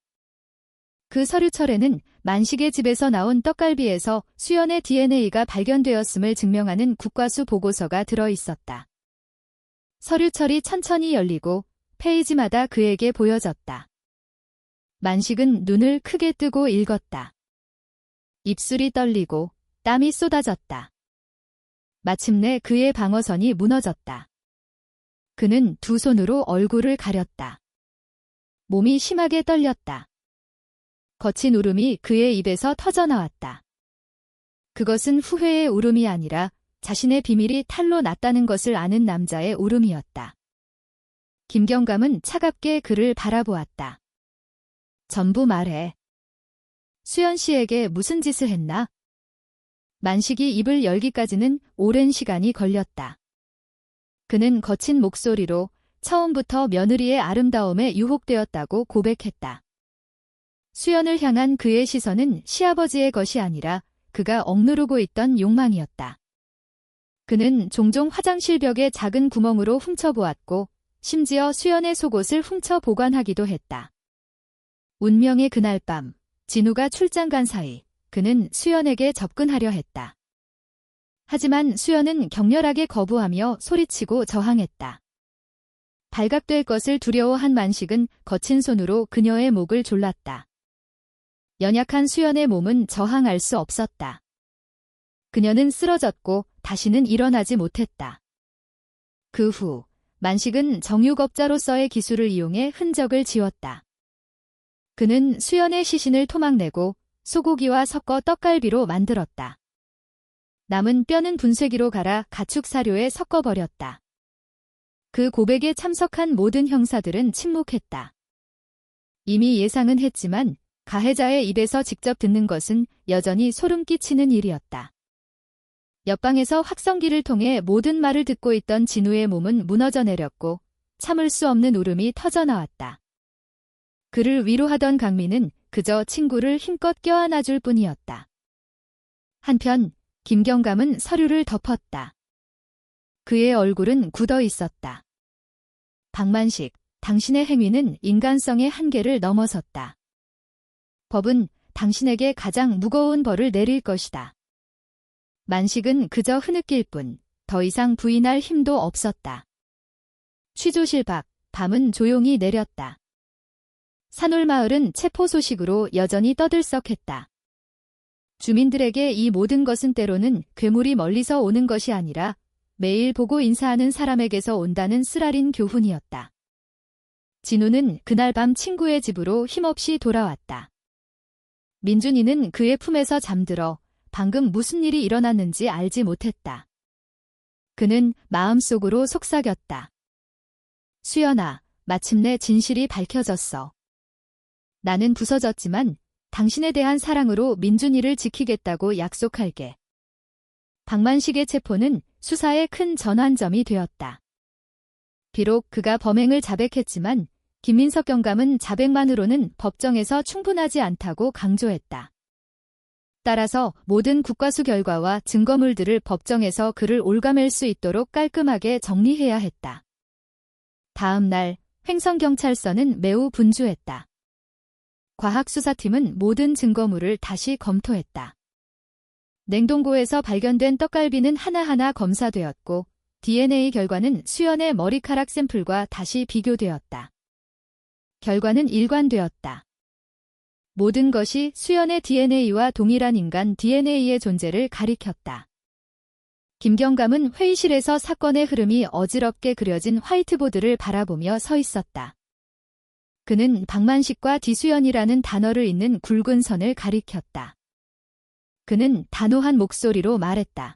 그 서류철에는 만식의 집에서 나온 떡갈비에서 수연의 DNA가 발견되었음을 증명하는 국과수 보고서가 들어있었다. 서류철이 천천히 열리고 페이지마다 그에게 보여졌다. 만식은 눈을 크게 뜨고 읽었다. 입술이 떨리고 땀이 쏟아졌다. 마침내 그의 방어선이 무너졌다. 그는 두 손으로 얼굴을 가렸다. 몸이 심하게 떨렸다. 거친 울음이 그의 입에서 터져나왔다. 그것은 후회의 울음이 아니라 자신의 비밀이 탄로 났다는 것을 아는 남자의 울음이었다. 김경감은 차갑게 그를 바라보았다. 전부 말해. 수연 씨에게 무슨 짓을 했나? 만식이 입을 열기까지는 오랜 시간이 걸렸다. 그는 거친 목소리로 처음부터 며느리의 아름다움에 유혹되었다고 고백했다. 수연을 향한 그의 시선은 시아버지의 것이 아니라 그가 억누르고 있던 욕망이었다. 그는 종종 화장실 벽에 작은 구멍으로 훔쳐보았고 심지어 수연의 속옷을 훔쳐 보관하기도 했다. 운명의 그날 밤, 진우가 출장 간 사이 그는 수연에게 접근하려 했다. 하지만 수연은 격렬하게 거부하며 소리치고 저항했다. 발각될 것을 두려워한 만식은 거친 손으로 그녀의 목을 졸랐다. 연약한 수연의 몸은 저항할 수 없었다. 그녀는 쓰러졌고 다시는 일어나지 못했다. 그 후 만식은 정육업자로서의 기술을 이용해 흔적을 지웠다. 그는 수연의 시신을 토막내고 소고기와 섞어 떡갈비로 만들었다. 남은 뼈는 분쇄기로 갈아 가축 사료에 섞어버렸다. 그 고백에 참석한 모든 형사들은 침묵했다. 이미 예상은 했지만 가해자의 입에서 직접 듣는 것은 여전히 소름 끼치는 일이었다. 옆방에서 확성기를 통해 모든 말을 듣고 있던 진우의 몸은 무너져 내렸고 참을 수 없는 울음이 터져나왔다. 그를 위로하던 강민은 그저 친구를 힘껏 껴안아줄 뿐이었다. 한편 김경감은 서류를 덮었다. 그의 얼굴은 굳어 있었다. 박만식, 당신의 행위는 인간성의 한계를 넘어섰다. 법은 당신에게 가장 무거운 벌을 내릴 것이다. 만식은 그저 흐느낄 뿐 더 이상 부인할 힘도 없었다. 취조실 밖, 밤은 조용히 내렸다. 산울마을은 체포 소식으로 여전히 떠들썩했다. 주민들에게 이 모든 것은 때로는 괴물이 멀리서 오는 것이 아니라 매일 보고 인사하는 사람에게서 온다는 쓰라린 교훈이었다. 진우는 그날 밤 친구의 집으로 힘없이 돌아왔다. 민준이는 그의 품에서 잠들어 방금 무슨 일이 일어났는지 알지 못했다. 그는 마음속으로 속삭였다. 수연아, 마침내 진실이 밝혀졌어. 나는 부서졌지만 당신에 대한 사랑으로 민준이를 지키겠다고 약속할게. 박만식의 체포는 수사의 큰 전환점이 되었다. 비록 그가 범행을 자백했지만 김민석 경감은 자백만으로는 법정에서 충분하지 않다고 강조했다. 따라서 모든 국과수 결과와 증거물들을 법정에서 그를 옭아맬 수 있도록 깔끔하게 정리해야 했다. 다음 날 횡성경찰서는 매우 분주했다. 과학수사팀은 모든 증거물을 다시 검토했다. 냉동고에서 발견된 떡갈비는 하나하나 검사되었고 DNA 결과는 수연의 머리카락 샘플과 다시 비교되었다. 결과는 일관되었다. 모든 것이 수연의 DNA와 동일한 인간 DNA의 존재를 가리켰다. 김경감은 회의실에서 사건의 흐름이 어지럽게 그려진 화이트보드를 바라보며 서 있었다. 그는 박만식과 디수연이라는 단어를 잇는 굵은 선을 가리켰다. 그는 단호한 목소리로 말했다.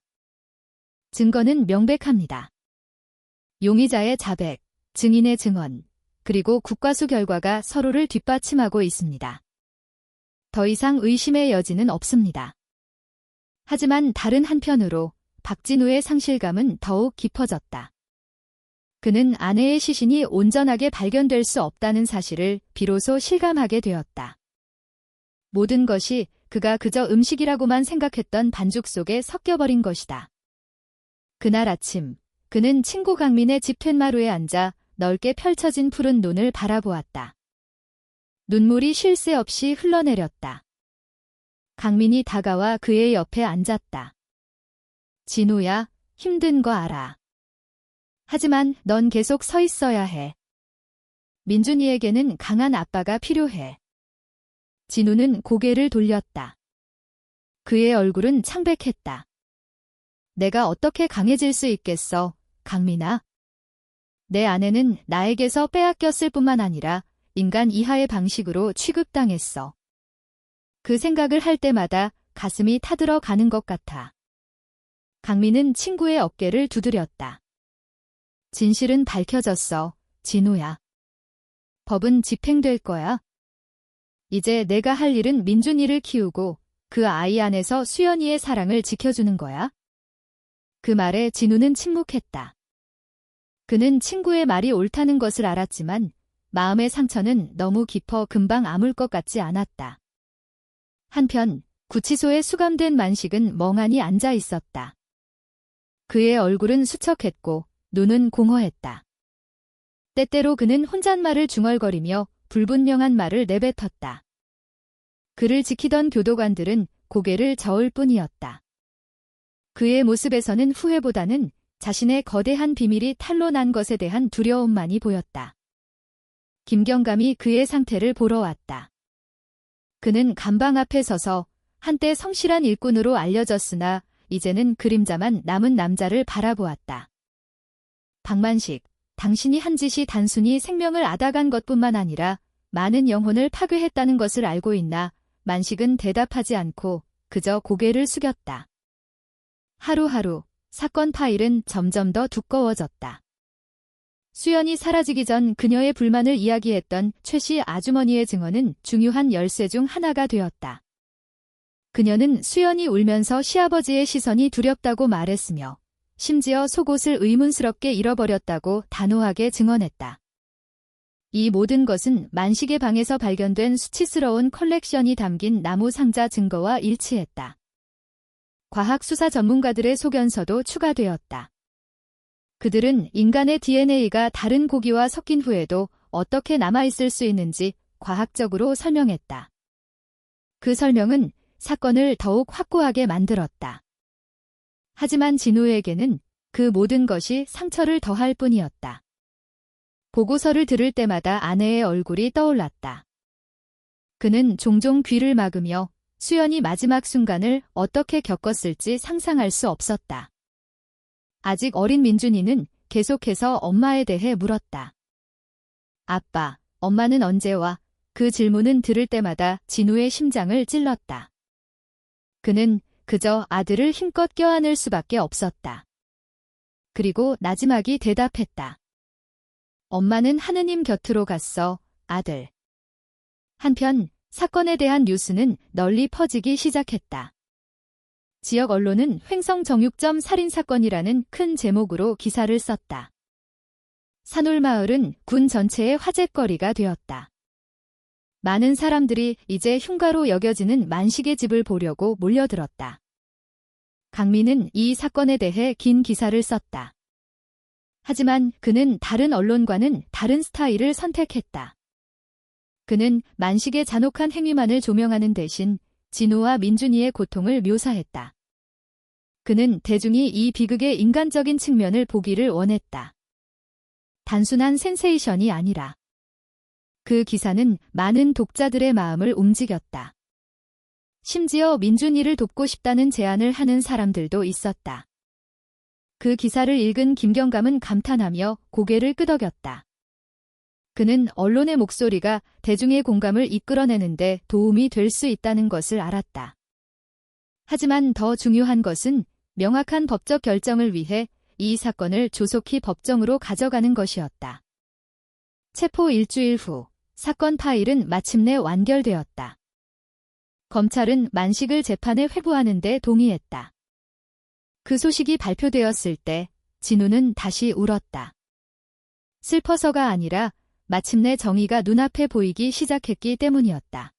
증거는 명백합니다. 용의자의 자백, 증인의 증언, 그리고 국과수 결과가 서로를 뒷받침하고 있습니다. 더 이상 의심의 여지는 없습니다. 하지만 다른 한편으로 박진우의 상실감은 더욱 깊어졌다. 그는 아내의 시신이 온전하게 발견될 수 없다는 사실을 비로소 실감하게 되었다. 모든 것이 그가 그저 음식이라고만 생각했던 반죽 속에 섞여버린 것이다. 그날 아침, 그는 친구 강민의 집 툇마루에 앉아 넓게 펼쳐진 푸른 논을 바라보았다. 눈물이 쉴 새 없이 흘러내렸다. 강민이 다가와 그의 옆에 앉았다. 진우야, 힘든 거 알아. 하지만 넌 계속 서 있어야 해. 민준이에게는 강한 아빠가 필요해. 진우는 고개를 돌렸다. 그의 얼굴은 창백했다. 내가 어떻게 강해질 수 있겠어, 강민아? 내 아내는 나에게서 빼앗겼을 뿐만 아니라 인간 이하의 방식으로 취급당했어. 그 생각을 할 때마다 가슴이 타들어 가는 것 같아. 강민은 친구의 어깨를 두드렸다. 진실은 밝혀졌어, 진우야. 법은 집행될 거야. 이제 내가 할 일은 민준이를 키우고 그 아이 안에서 수연이의 사랑을 지켜주는 거야. 그 말에 진우는 침묵했다. 그는 친구의 말이 옳다는 것을 알았지만 마음의 상처는 너무 깊어 금방 아물 것 같지 않았다. 한편 구치소에 수감된 만식은 멍하니 앉아 있었다. 그의 얼굴은 수척했고 눈은 공허했다. 때때로 그는 혼잣말을 중얼거리며 불분명한 말을 내뱉었다. 그를 지키던 교도관들은 고개를 저을 뿐이었다. 그의 모습에서는 후회보다는 자신의 거대한 비밀이 탄로난 것에 대한 두려움만이 보였다. 김경감이 그의 상태를 보러 왔다. 그는 감방 앞에 서서 한때 성실한 일꾼으로 알려졌으나 이제는 그림자만 남은 남자를 바라보았다. 박만식, 당신이 한 짓이 단순히 생명을 앗아간 것뿐만 아니라 많은 영혼을 파괴했다는 것을 알고 있나? 만식은 대답하지 않고 그저 고개를 숙였다. 하루하루 사건 파일은 점점 더 두꺼워졌다. 수연이 사라지기 전 그녀의 불만을 이야기했던 최씨 아주머니의 증언은 중요한 열쇠 중 하나가 되었다. 그녀는 수연이 울면서 시아버지의 시선이 두렵다고 말했으며 심지어 속옷을 의문스럽게 잃어버렸다고 단호하게 증언했다. 이 모든 것은 만식의 방에서 발견된 수치스러운 컬렉션이 담긴 나무 상자 증거와 일치했다. 과학 수사 전문가들의 소견서도 추가되었다. 그들은 인간의 DNA가 다른 고기와 섞인 후에도 어떻게 남아있을 수 있는지 과학적으로 설명했다. 그 설명은 사건을 더욱 확고하게 만들었다. 하지만 진우에게는 그 모든 것이 상처를 더할 뿐이었다. 보고서를 들을 때마다 아내의 얼굴이 떠올랐다. 그는 종종 귀를 막으며 수연이 마지막 순간을 어떻게 겪었을지 상상할 수 없었다. 아직 어린 민준이는 계속해서 엄마에 대해 물었다. 아빠, 엄마는 언제 와? 그 질문은 들을 때마다 진우의 심장을 찔렀다. 그는 그저 아들을 힘껏 껴안을 수밖에 없었다. 그리고 나지막이 대답했다. 엄마는 하느님 곁으로 갔어, 아들. 한편 사건에 대한 뉴스는 널리 퍼지기 시작했다. 지역 언론은 횡성 정육점 살인사건이라는 큰 제목으로 기사를 썼다. 산울마을은 군 전체의 화제거리가 되었다. 많은 사람들이 이제 흉가로 여겨지는 만식의 집을 보려고 몰려들었다. 강민은 이 사건에 대해 긴 기사를 썼다. 하지만 그는 다른 언론과는 다른 스타일을 선택했다. 그는 만식의 잔혹한 행위만을 조명하는 대신 진우와 민준이의 고통을 묘사했다. 그는 대중이 이 비극의 인간적인 측면을 보기를 원했다. 단순한 센세이션이 아니라. 그 기사는 많은 독자들의 마음을 움직였다. 심지어 민준이를 돕고 싶다는 제안을 하는 사람들도 있었다. 그 기사를 읽은 김경감은 감탄하며 고개를 끄덕였다. 그는 언론의 목소리가 대중의 공감을 이끌어내는데 도움이 될 수 있다는 것을 알았다. 하지만 더 중요한 것은 명확한 법적 결정을 위해 이 사건을 조속히 법정으로 가져가는 것이었다. 체포 일주일 후 사건 파일은 마침내 완결되었다. 검찰은 만식을 재판에 회부하는 데 동의했다. 그 소식이 발표되었을 때 진우는 다시 울었다. 슬퍼서가 아니라 마침내 정의가 눈앞에 보이기 시작했기 때문이었다.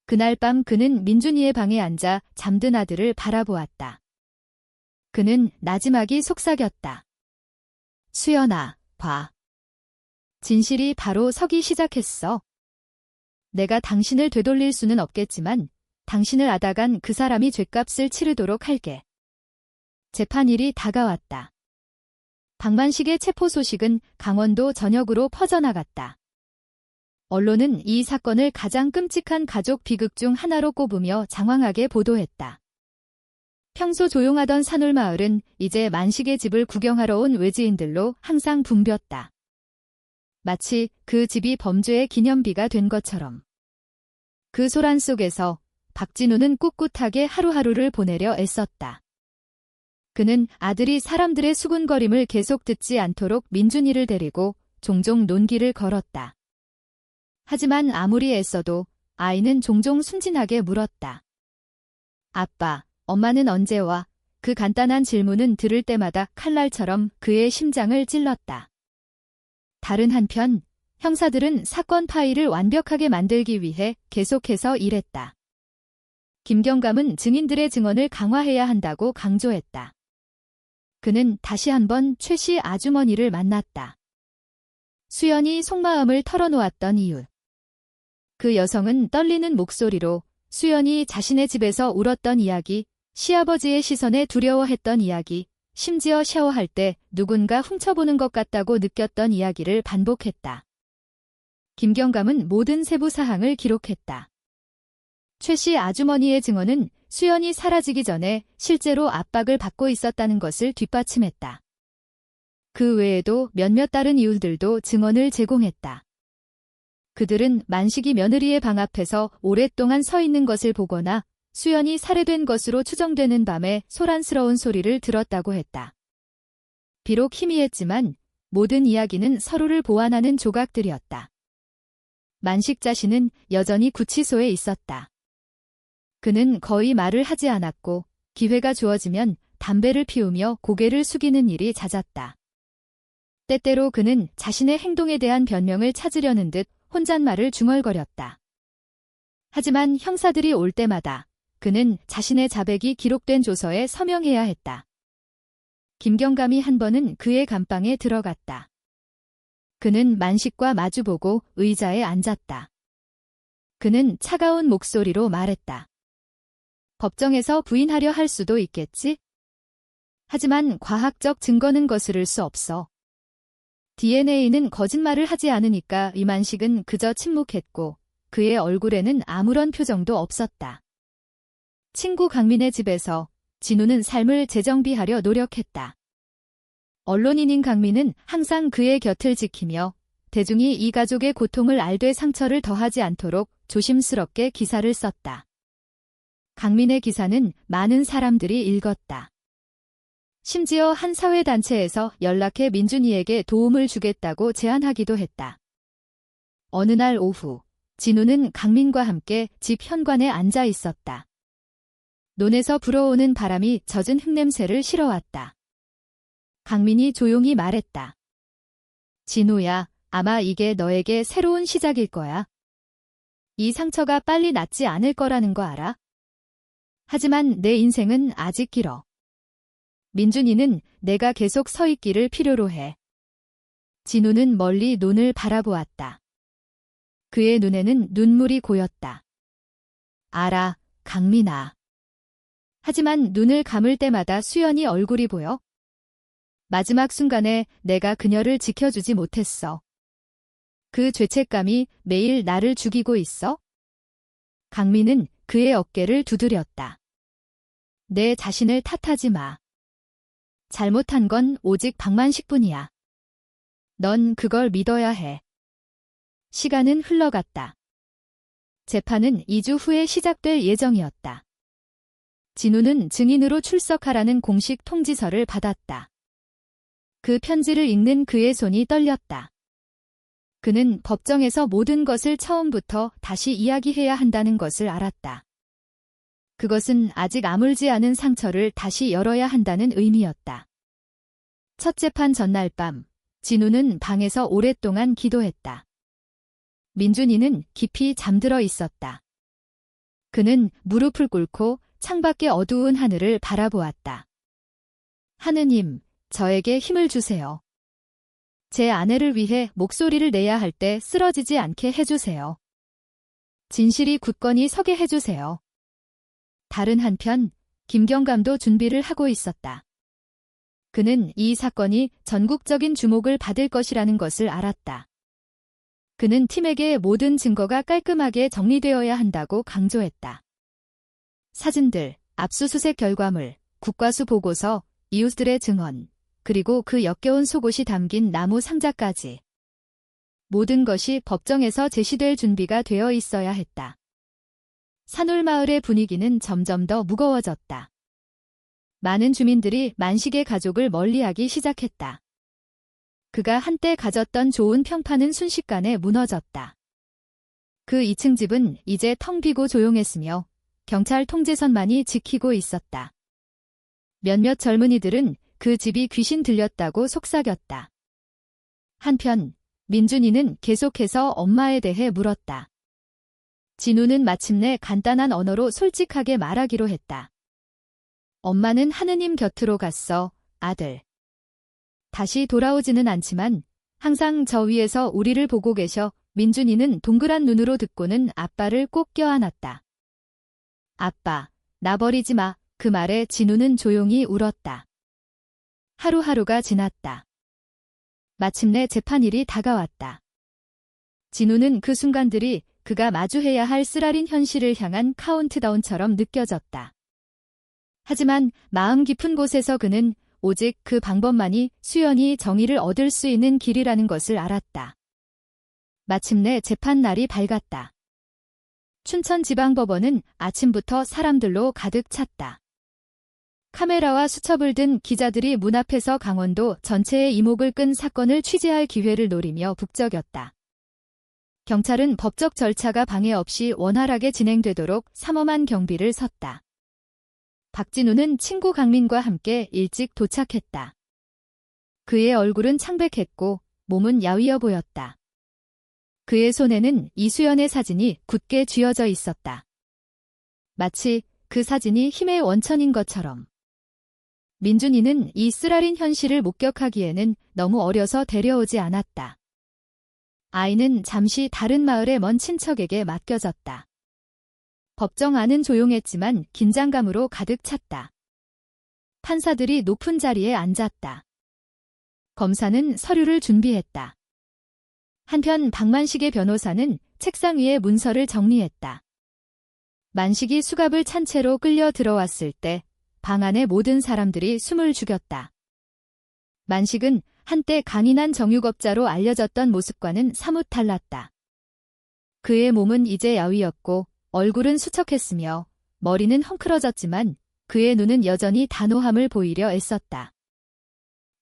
그날 밤 그는 민준이의 방에 앉아 잠든 아들을 바라보았다. 그는 나지막이 속삭였다. 수연아, 봐. 진실이 바로 서기 시작했어. 내가 당신을 되돌릴 수는 없겠지만 당신을 앗아간 그 사람이 죗값을 치르도록 할게. 재판일이 다가왔다. 박만식의 체포 소식은 강원도 전역으로 퍼져나갔다. 언론은 이 사건을 가장 끔찍한 가족 비극 중 하나로 꼽으며 장황하게 보도했다. 평소 조용하던 산울마을은 이제 만식의 집을 구경하러 온 외지인들로 항상 붐볐다. 마치 그 집이 범죄의 기념비가 된 것처럼. 그 소란 속에서 박진우는 꿋꿋하게 하루하루를 보내려 애썼다. 그는 아들이 사람들의 수군거림을 계속 듣지 않도록 민준이를 데리고 종종 논길을 걸었다. 하지만 아무리 애써도 아이는 종종 순진하게 물었다. 아빠, 엄마는 언제 와? 그 간단한 질문은 들을 때마다 칼날처럼 그의 심장을 찔렀다. 다른 한편, 형사들은 사건 파일을 완벽하게 만들기 위해 계속해서 일했다. 김경감은 증인들의 증언을 강화해야 한다고 강조했다. 그는 다시 한번 최 씨 아주머니를 만났다. 수연이 속마음을 털어놓았던 이유. 그 여성은 떨리는 목소리로 수연이 자신의 집에서 울었던 이야기, 시아버지의 시선에 두려워했던 이야기, 심지어 샤워할 때 누군가 훔쳐보는 것 같다고 느꼈던 이야기를 반복했다. 김경감은 모든 세부 사항을 기록했다. 최 씨 아주머니의 증언은 수연이 사라지기 전에 실제로 압박을 받고 있었다는 것을 뒷받침했다. 그 외에도 몇몇 다른 이웃들도 증언을 제공했다. 그들은 만식이 며느리의 방 앞에서 오랫동안 서 있는 것을 보거나 수연이 살해된 것으로 추정되는 밤에 소란스러운 소리를 들었다고 했다. 비록 희미했지만 모든 이야기는 서로를 보완하는 조각들이었다. 만식 자신은 여전히 구치소에 있었다. 그는 거의 말을 하지 않았고 기회가 주어지면 담배를 피우며 고개를 숙이는 일이 잦았다. 때때로 그는 자신의 행동에 대한 변명을 찾으려는 듯 혼잣말을 중얼거렸다. 하지만 형사들이 올 때마다 그는 자신의 자백이 기록된 조서에 서명해야 했다. 김경감이 한 번은 그의 감방에 들어갔다. 그는 만식과 마주보고 의자에 앉았다. 그는 차가운 목소리로 말했다. 법정에서 부인하려 할 수도 있겠지? 하지만 과학적 증거는 거스를 수 없어. DNA는 거짓말을 하지 않으니까 이만식은 그저 침묵했고 그의 얼굴에는 아무런 표정도 없었다. 친구 강민의 집에서 진우는 삶을 재정비하려 노력했다. 언론인인 강민은 항상 그의 곁을 지키며 대중이 이 가족의 고통을 알되 상처를 더하지 않도록 조심스럽게 기사를 썼다. 강민의 기사는 많은 사람들이 읽었다. 심지어 한 사회단체에서 연락해 민준이에게 도움을 주겠다고 제안하기도 했다. 어느 날 오후, 진우는 강민과 함께 집 현관에 앉아 있었다. 논에서 불어오는 바람이 젖은 흙냄새를 실어왔다. 강민이 조용히 말했다. 진우야, 아마 이게 너에게 새로운 시작일 거야. 이 상처가 빨리 낫지 않을 거라는 거 알아? 하지만 내 인생은 아직 길어. 민준이는 내가 계속 서 있기를 필요로 해. 진우는 멀리 논을 바라보았다. 그의 눈에는 눈물이 고였다. 알아, 강민아. 하지만 눈을 감을 때마다 수연이 얼굴이 보여. 마지막 순간에 내가 그녀를 지켜주지 못했어. 그 죄책감이 매일 나를 죽이고 있어? 강민은 그의 어깨를 두드렸다. 내 자신을 탓하지 마. 잘못한 건 오직 박만식뿐이야. 넌 그걸 믿어야 해. 시간은 흘러갔다. 재판은 2주 후에 시작될 예정이었다. 진우는 증인으로 출석하라는 공식 통지서를 받았다. 그 편지를 읽는 그의 손이 떨렸다. 그는 법정에서 모든 것을 처음부터 다시 이야기해야 한다는 것을 알았다. 그것은 아직 아물지 않은 상처를 다시 열어야 한다는 의미였다. 첫 재판 전날 밤, 진우는 방에서 오랫동안 기도했다. 민준이는 깊이 잠들어 있었다. 그는 무릎을 꿇고 창밖의 어두운 하늘을 바라보았다. 하느님, 저에게 힘을 주세요. 제 아내를 위해 목소리를 내야 할 때 쓰러지지 않게 해주세요. 진실이 굳건히 서게 해주세요. 다른 한편, 김경감도 준비를 하고 있었다. 그는 이 사건이 전국적인 주목을 받을 것이라는 것을 알았다. 그는 팀에게 모든 증거가 깔끔하게 정리되어야 한다고 강조했다. 사진들, 압수수색 결과물, 국과수 보고서, 이웃들의 증언, 그리고 그 역겨운 속옷이 담긴 나무 상자까지. 모든 것이 법정에서 제시될 준비가 되어 있어야 했다. 산울마을의 분위기는 점점 더 무거워졌다. 많은 주민들이 만식의 가족을 멀리하기 시작했다. 그가 한때 가졌던 좋은 평판은 순식간에 무너졌다. 그 2층 집은 이제 텅 비고 조용했으며 경찰 통제선만이 지키고 있었다. 몇몇 젊은이들은 그 집이 귀신 들렸다고 속삭였다. 한편 민준이는 계속해서 엄마에 대해 물었다. 진우는 마침내 간단한 언어로 솔직하게 말하기로 했다. 엄마는 하느님 곁으로 갔어, 아들. 다시 돌아오지는 않지만 항상 저 위에서 우리를 보고 계셔. 민준이는 동그란 눈으로 듣고는 아빠를 꼭 껴안았다. 아빠, 나 버리지 마. 그 말에 진우는 조용히 울었다. 하루하루가 지났다. 마침내 재판일이 다가왔다. 진우는 그 순간들이 그가 마주해야 할 쓰라린 현실을 향한 카운트다운처럼 느껴졌다. 하지만 마음 깊은 곳에서 그는 오직 그 방법만이 수연이 정의를 얻을 수 있는 길이라는 것을 알았다. 마침내 재판날이 밝았다. 춘천지방법원은 아침부터 사람들로 가득 찼다. 카메라와 수첩을 든 기자들이 문 앞에서 강원도 전체의 이목을 끈 사건을 취재할 기회를 노리며 북적였다. 경찰은 법적 절차가 방해 없이 원활하게 진행되도록 삼엄한 경비를 섰다. 박진우는 친구 강민과 함께 일찍 도착했다. 그의 얼굴은 창백했고 몸은 야위어 보였다. 그의 손에는 이수연의 사진이 굳게 쥐어져 있었다. 마치 그 사진이 힘의 원천인 것처럼. 민준이는 이 쓰라린 현실을 목격하기에는 너무 어려서 데려오지 않았다. 아이는 잠시 다른 마을의 먼 친척에게 맡겨졌다. 법정 안은 조용했지만 긴장감으로 가득 찼다. 판사들이 높은 자리에 앉았다. 검사는 서류를 준비했다. 한편 박만식의 변호사는 책상 위에 문서를 정리했다. 만식이 수갑을 찬 채로 끌려 들어왔을 때 방 안의 모든 사람들이 숨을 죽였다. 만식은 한때 강인한 정육업자로 알려졌던 모습과는 사뭇 달랐다. 그의 몸은 이제 야위었고 얼굴은 수척했으며 머리는 헝클어졌지만 그의 눈은 여전히 단호함을 보이려 애썼다.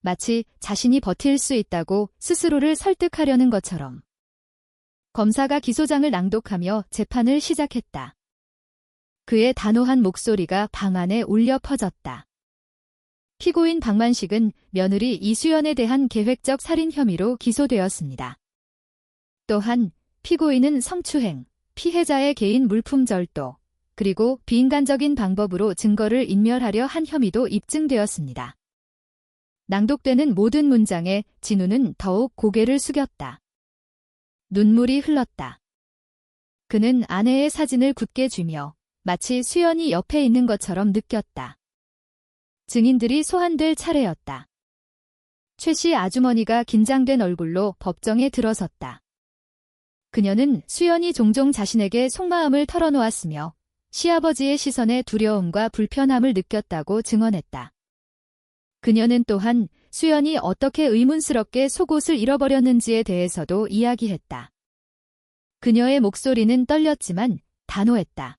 마치 자신이 버틸 수 있다고 스스로를 설득하려는 것처럼. 검사가 기소장을 낭독하며 재판을 시작했다. 그의 단호한 목소리가 방 안에 울려 퍼졌다. 피고인 박만식은 며느리 이수연에 대한 계획적 살인 혐의로 기소되었습니다. 또한 피고인은 성추행, 피해자의 개인 물품 절도, 그리고 비인간적인 방법으로 증거를 인멸하려 한 혐의도 입증되었습니다. 낭독되는 모든 문장에 진우는 더욱 고개를 숙였다. 눈물이 흘렀다. 그는 아내의 사진을 굳게 쥐며 마치 수연이 옆에 있는 것처럼 느꼈다. 증인들이 소환될 차례였다. 최 씨 아주머니가 긴장된 얼굴로 법정에 들어섰다. 그녀는 수연이 종종 자신에게 속마음을 털어놓았으며 시아버지의 시선에 두려움과 불편함을 느꼈다고 증언했다. 그녀는 또한 수연이 어떻게 의문스럽게 속옷을 잃어버렸는지에 대해서도 이야기했다. 그녀의 목소리는 떨렸지만 단호했다.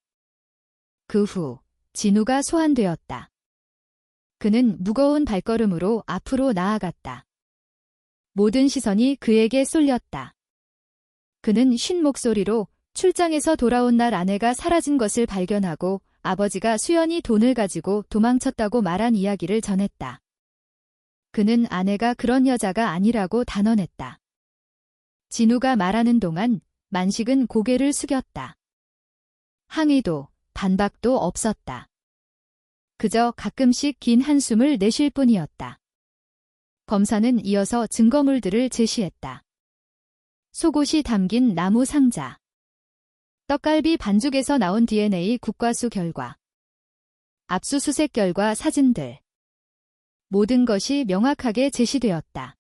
그 후 진우가 소환되었다. 그는 무거운 발걸음으로 앞으로 나아갔다. 모든 시선이 그에게 쏠렸다. 그는 쉰 목소리로 출장에서 돌아온 날 아내가 사라진 것을 발견하고 아버지가 수연이 돈을 가지고 도망쳤다고 말한 이야기를 전했다. 그는 아내가 그런 여자가 아니라고 단언했다. 진우가 말하는 동안 만식은 고개를 숙였다. 항의도 반박도 없었다. 그저 가끔씩 긴 한숨을 내쉴 뿐이었다. 검사는 이어서 증거물들을 제시했다. 속옷이 담긴 나무 상자, 떡갈비 반죽에서 나온 DNA 국과수 결과, 압수수색 결과 사진들. 모든 것이 명확하게 제시되었다.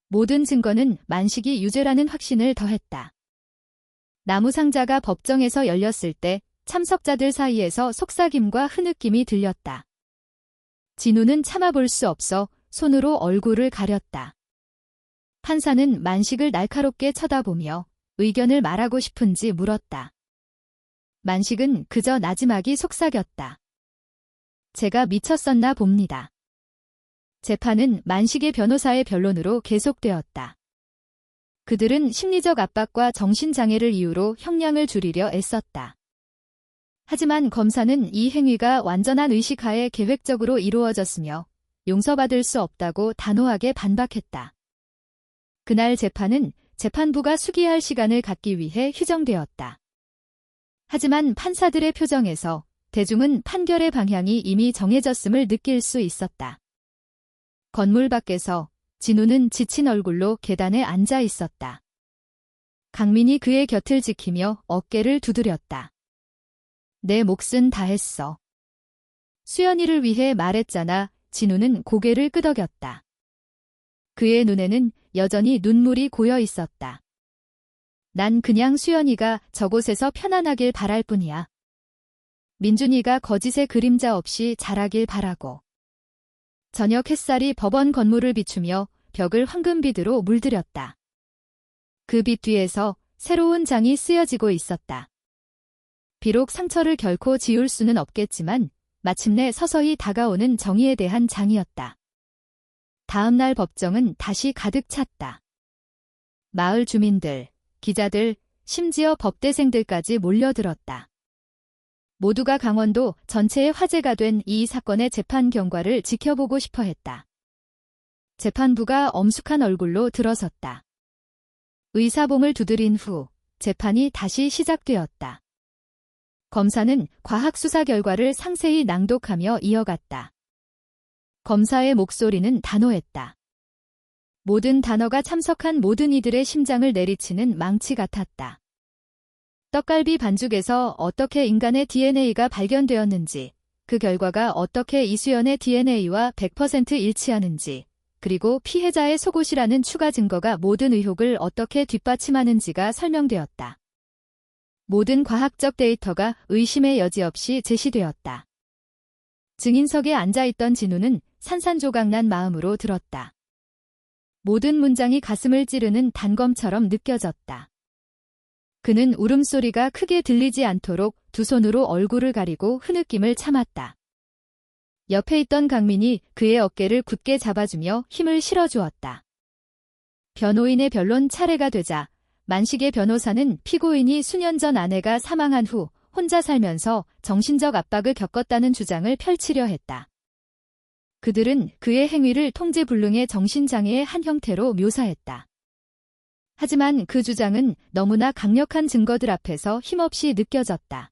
모든 증거는 만식이 유죄라는 확신을 더했다. 나무 상자가 법정에서 열렸을 때 참석자들 사이에서 속삭임과 흐느낌이 들렸다. 진우는 참아볼 수 없어 손으로 얼굴을 가렸다. 판사는 만식을 날카롭게 쳐다보며 의견을 말하고 싶은지 물었다. 만식은 그저 나지막이 속삭였다. 제가 미쳤었나 봅니다. 재판은 만식의 변호사의 변론으로 계속되었다. 그들은 심리적 압박과 정신장애를 이유로 형량을 줄이려 애썼다. 하지만 검사는 이 행위가 완전한 의식하에 계획적으로 이루어졌으며 용서받을 수 없다고 단호하게 반박했다. 그날 재판은 재판부가 수기할 시간을 갖기 위해 휴정되었다. 하지만 판사들의 표정에서 대중은 판결의 방향이 이미 정해졌음을 느낄 수 있었다. 건물 밖에서 진우는 지친 얼굴로 계단에 앉아 있었다. 강민이 그의 곁을 지키며 어깨를 두드렸다. 내 몫은 다 했어. 수연이를 위해 말했잖아. 진우는 고개를 끄덕였다. 그의 눈에는 여전히 눈물이 고여 있었다. 난 그냥 수연이가 저곳에서 편안하길 바랄 뿐이야. 민준이가 거짓의 그림자 없이 자라길 바라고. 저녁 햇살이 법원 건물을 비추며 벽을 황금빛으로 물들였다. 그 빛 뒤에서 새로운 장이 쓰여지고 있었다. 비록 상처를 결코 지울 수는 없겠지만 마침내 서서히 다가오는 정의에 대한 장이었다. 다음 날 법정은 다시 가득 찼다. 마을 주민들, 기자들, 심지어 법대생들까지 몰려들었다. 모두가 강원도 전체의 화제가 된 이 사건의 재판 경과를 지켜보고 싶어 했다. 재판부가 엄숙한 얼굴로 들어섰다. 의사봉을 두드린 후 재판이 다시 시작되었다. 검사는 과학 수사 결과를 상세히 낭독하며 이어갔다. 검사의 목소리는 단호했다. 모든 단어가 참석한 모든 이들의 심장을 내리치는 망치 같았다. 떡갈비 반죽에서 어떻게 인간의 DNA가 발견되었는지, 그 결과가 어떻게 이수연의 DNA와 100% 일치하는지, 그리고 피해자의 속옷이라는 추가 증거가 모든 의혹을 어떻게 뒷받침하는지가 설명되었다. 모든 과학적 데이터가 의심의 여지 없이 제시되었다. 증인석에 앉아있던 진우는 산산조각난 마음으로 들었다. 모든 문장이 가슴을 찌르는 단검처럼 느껴졌다. 그는 울음소리가 크게 들리지 않도록 두 손으로 얼굴을 가리고 흐느낌을 참았다. 옆에 있던 강민이 그의 어깨를 굳게 잡아주며 힘을 실어주었다. 변호인의 변론 차례가 되자 만식의 변호사는 피고인이 수년 전 아내가 사망한 후 혼자 살면서 정신적 압박을 겪었다는 주장을 펼치려 했다. 그들은 그의 행위를 통제불능의 정신장애의 한 형태로 묘사했다. 하지만 그 주장은 너무나 강력한 증거들 앞에서 힘없이 느껴졌다.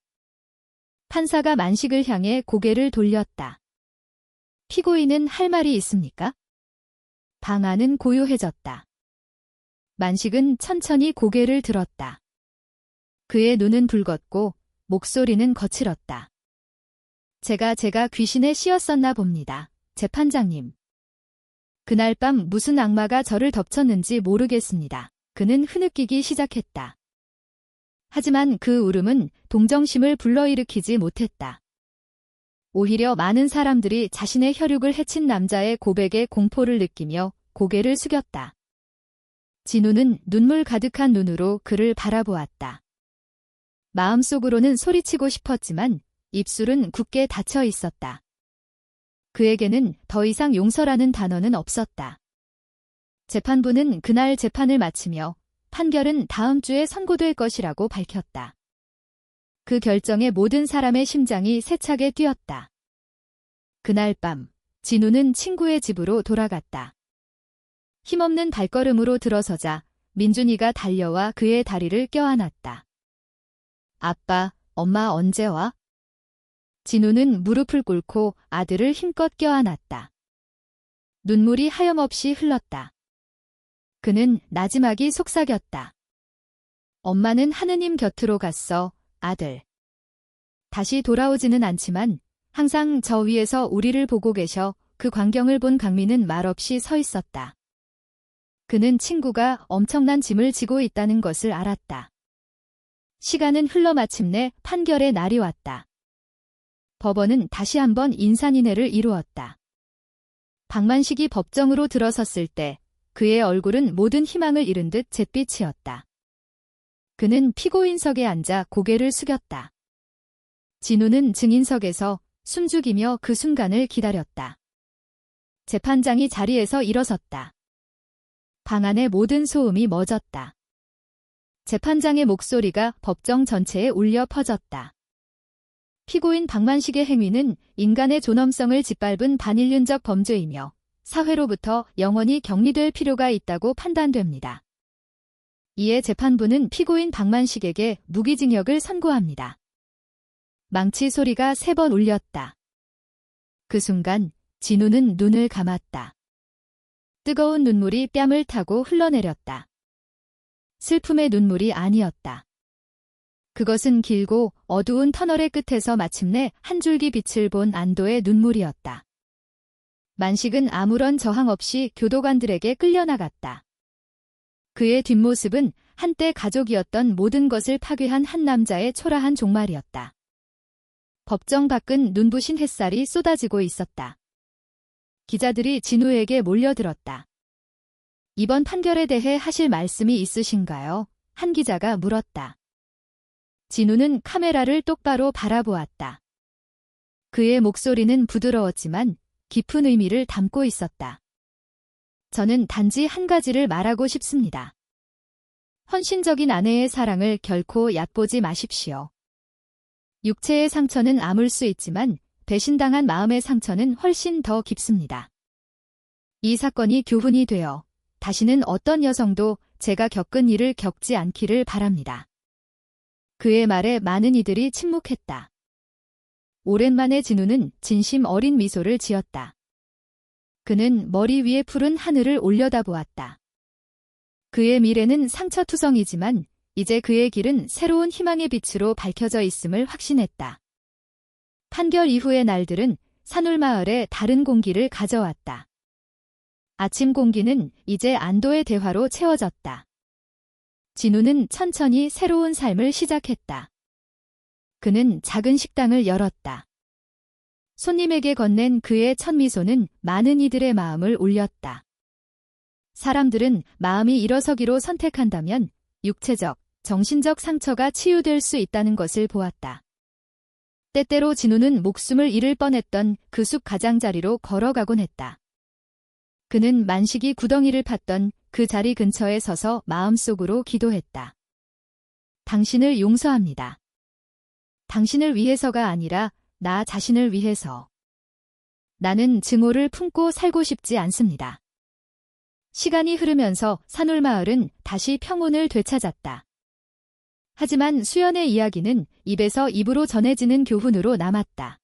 판사가 만식을 향해 고개를 돌렸다. 피고인은 할 말이 있습니까? 방 안은 고요해졌다. 만식은 천천히 고개를 들었다. 그의 눈은 붉었고 목소리는 거칠었다. 제가 귀신에 씌었었나 봅니다. 재판장님. 그날 밤 무슨 악마가 저를 덮쳤는지 모르겠습니다. 그는 흐느끼기 시작했다. 하지만 그 울음은 동정심을 불러일으키지 못했다. 오히려 많은 사람들이 자신의 혈육을 해친 남자의 고백에 공포를 느끼며 고개를 숙였다. 진우는 눈물 가득한 눈으로 그를 바라보았다. 마음속으로는 소리치고 싶었지만 입술은 굳게 닫혀 있었다. 그에게는 더 이상 용서라는 단어는 없었다. 재판부는 그날 재판을 마치며 판결은 다음 주에 선고될 것이라고 밝혔다. 그 결정에 모든 사람의 심장이 세차게 뛰었다. 그날 밤, 진우는 친구의 집으로 돌아갔다. 힘없는 발걸음으로 들어서자 민준이가 달려와 그의 다리를 껴안았다. 아빠, 엄마 언제 와? 진우는 무릎을 꿇고 아들을 힘껏 껴안았다. 눈물이 하염없이 흘렀다. 그는 나지막이 속삭였다. 엄마는 하느님 곁으로 갔어, 아들. 다시 돌아오지는 않지만 항상 저 위에서 우리를 보고 계셔. 그 광경을 본 강민은 말없이 서 있었다. 그는 친구가 엄청난 짐을 지고 있다는 것을 알았다. 시간은 흘러 마침내 판결의 날이 왔다. 법원은 다시 한번 인산인해를 이루었다. 박만식이 법정으로 들어섰을 때 그의 얼굴은 모든 희망을 잃은 듯 잿빛이었다. 그는 피고인석에 앉아 고개를 숙였다. 진우는 증인석에서 숨죽이며 그 순간을 기다렸다. 재판장이 자리에서 일어섰다. 방 안의 모든 소음이 멎었다. 재판장의 목소리가 법정 전체에 울려 퍼졌다. 피고인 박만식의 행위는 인간의 존엄성을 짓밟은 반인륜적 범죄이며 사회로부터 영원히 격리될 필요가 있다고 판단됩니다. 이에 재판부는 피고인 박만식에게 무기징역을 선고합니다. 망치 소리가 3번 울렸다. 그 순간 진우는 눈을 감았다. 뜨거운 눈물이 뺨을 타고 흘러내렸다. 슬픔의 눈물이 아니었다. 그것은 길고 어두운 터널의 끝에서 마침내 한 줄기 빛을 본 안도의 눈물이었다. 만식은 아무런 저항 없이 교도관들에게 끌려나갔다. 그의 뒷모습은 한때 가족이었던 모든 것을 파괴한 한 남자의 초라한 종말이었다. 법정 밖은 눈부신 햇살이 쏟아지고 있었다. 기자들이 진우에게 몰려들었다. 이번 판결에 대해 하실 말씀이 있으신가요? 한 기자가 물었다. 진우는 카메라를 똑바로 바라보았다. 그의 목소리는 부드러웠지만 깊은 의미를 담고 있었다. 저는 단지 한 가지를 말하고 싶습니다. 헌신적인 아내의 사랑을 결코 얕보지 마십시오. 육체의 상처는 아물 수 있지만 배신당한 마음의 상처는 훨씬 더 깊습니다. 이 사건이 교훈이 되어 다시는 어떤 여성도 제가 겪은 일을 겪지 않기를 바랍니다. 그의 말에 많은 이들이 침묵했다. 오랜만에 진우는 진심 어린 미소를 지었다. 그는 머리 위에 푸른 하늘을 올려다보았다. 그의 미래는 상처투성이지만 이제 그의 길은 새로운 희망의 빛으로 밝혀져 있음을 확신했다. 판결 이후의 날들은 산울마을에 다른 공기를 가져왔다. 아침 공기는 이제 안도의 대화로 채워졌다. 진우는 천천히 새로운 삶을 시작했다. 그는 작은 식당을 열었다. 손님에게 건넨 그의 첫 미소는 많은 이들의 마음을 울렸다. 사람들은 마음이 일어서기로 선택한다면 육체적, 정신적 상처가 치유될 수 있다는 것을 보았다. 때때로 진우는 목숨을 잃을 뻔했던 그 숲 가장자리로 걸어가곤 했다. 그는 만식이 구덩이를 팠던 그 자리 근처에 서서 마음속으로 기도했다. 당신을 용서합니다. 당신을 위해서가 아니라 나 자신을 위해서. 나는 증오를 품고 살고 싶지 않습니다. 시간이 흐르면서 산울마을은 다시 평온을 되찾았다. 하지만 수연의 이야기는 입에서 입으로 전해지는 교훈으로 남았다.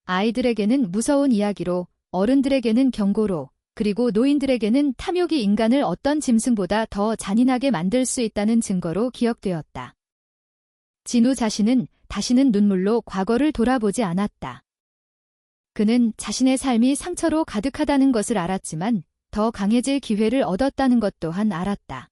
아이들에게는 무서운 이야기로, 어른들에게는 경고로, 그리고 노인들에게는 탐욕이 인간을 어떤 짐승보다 더 잔인하게 만들 수 있다는 증거로 기억되었다. 진우 자신은 다시는 눈물로 과거를 돌아보지 않았다. 그는 자신의 삶이 상처로 가득하다는 것을 알았지만 더 강해질 기회를 얻었다는 것 또한 알았다.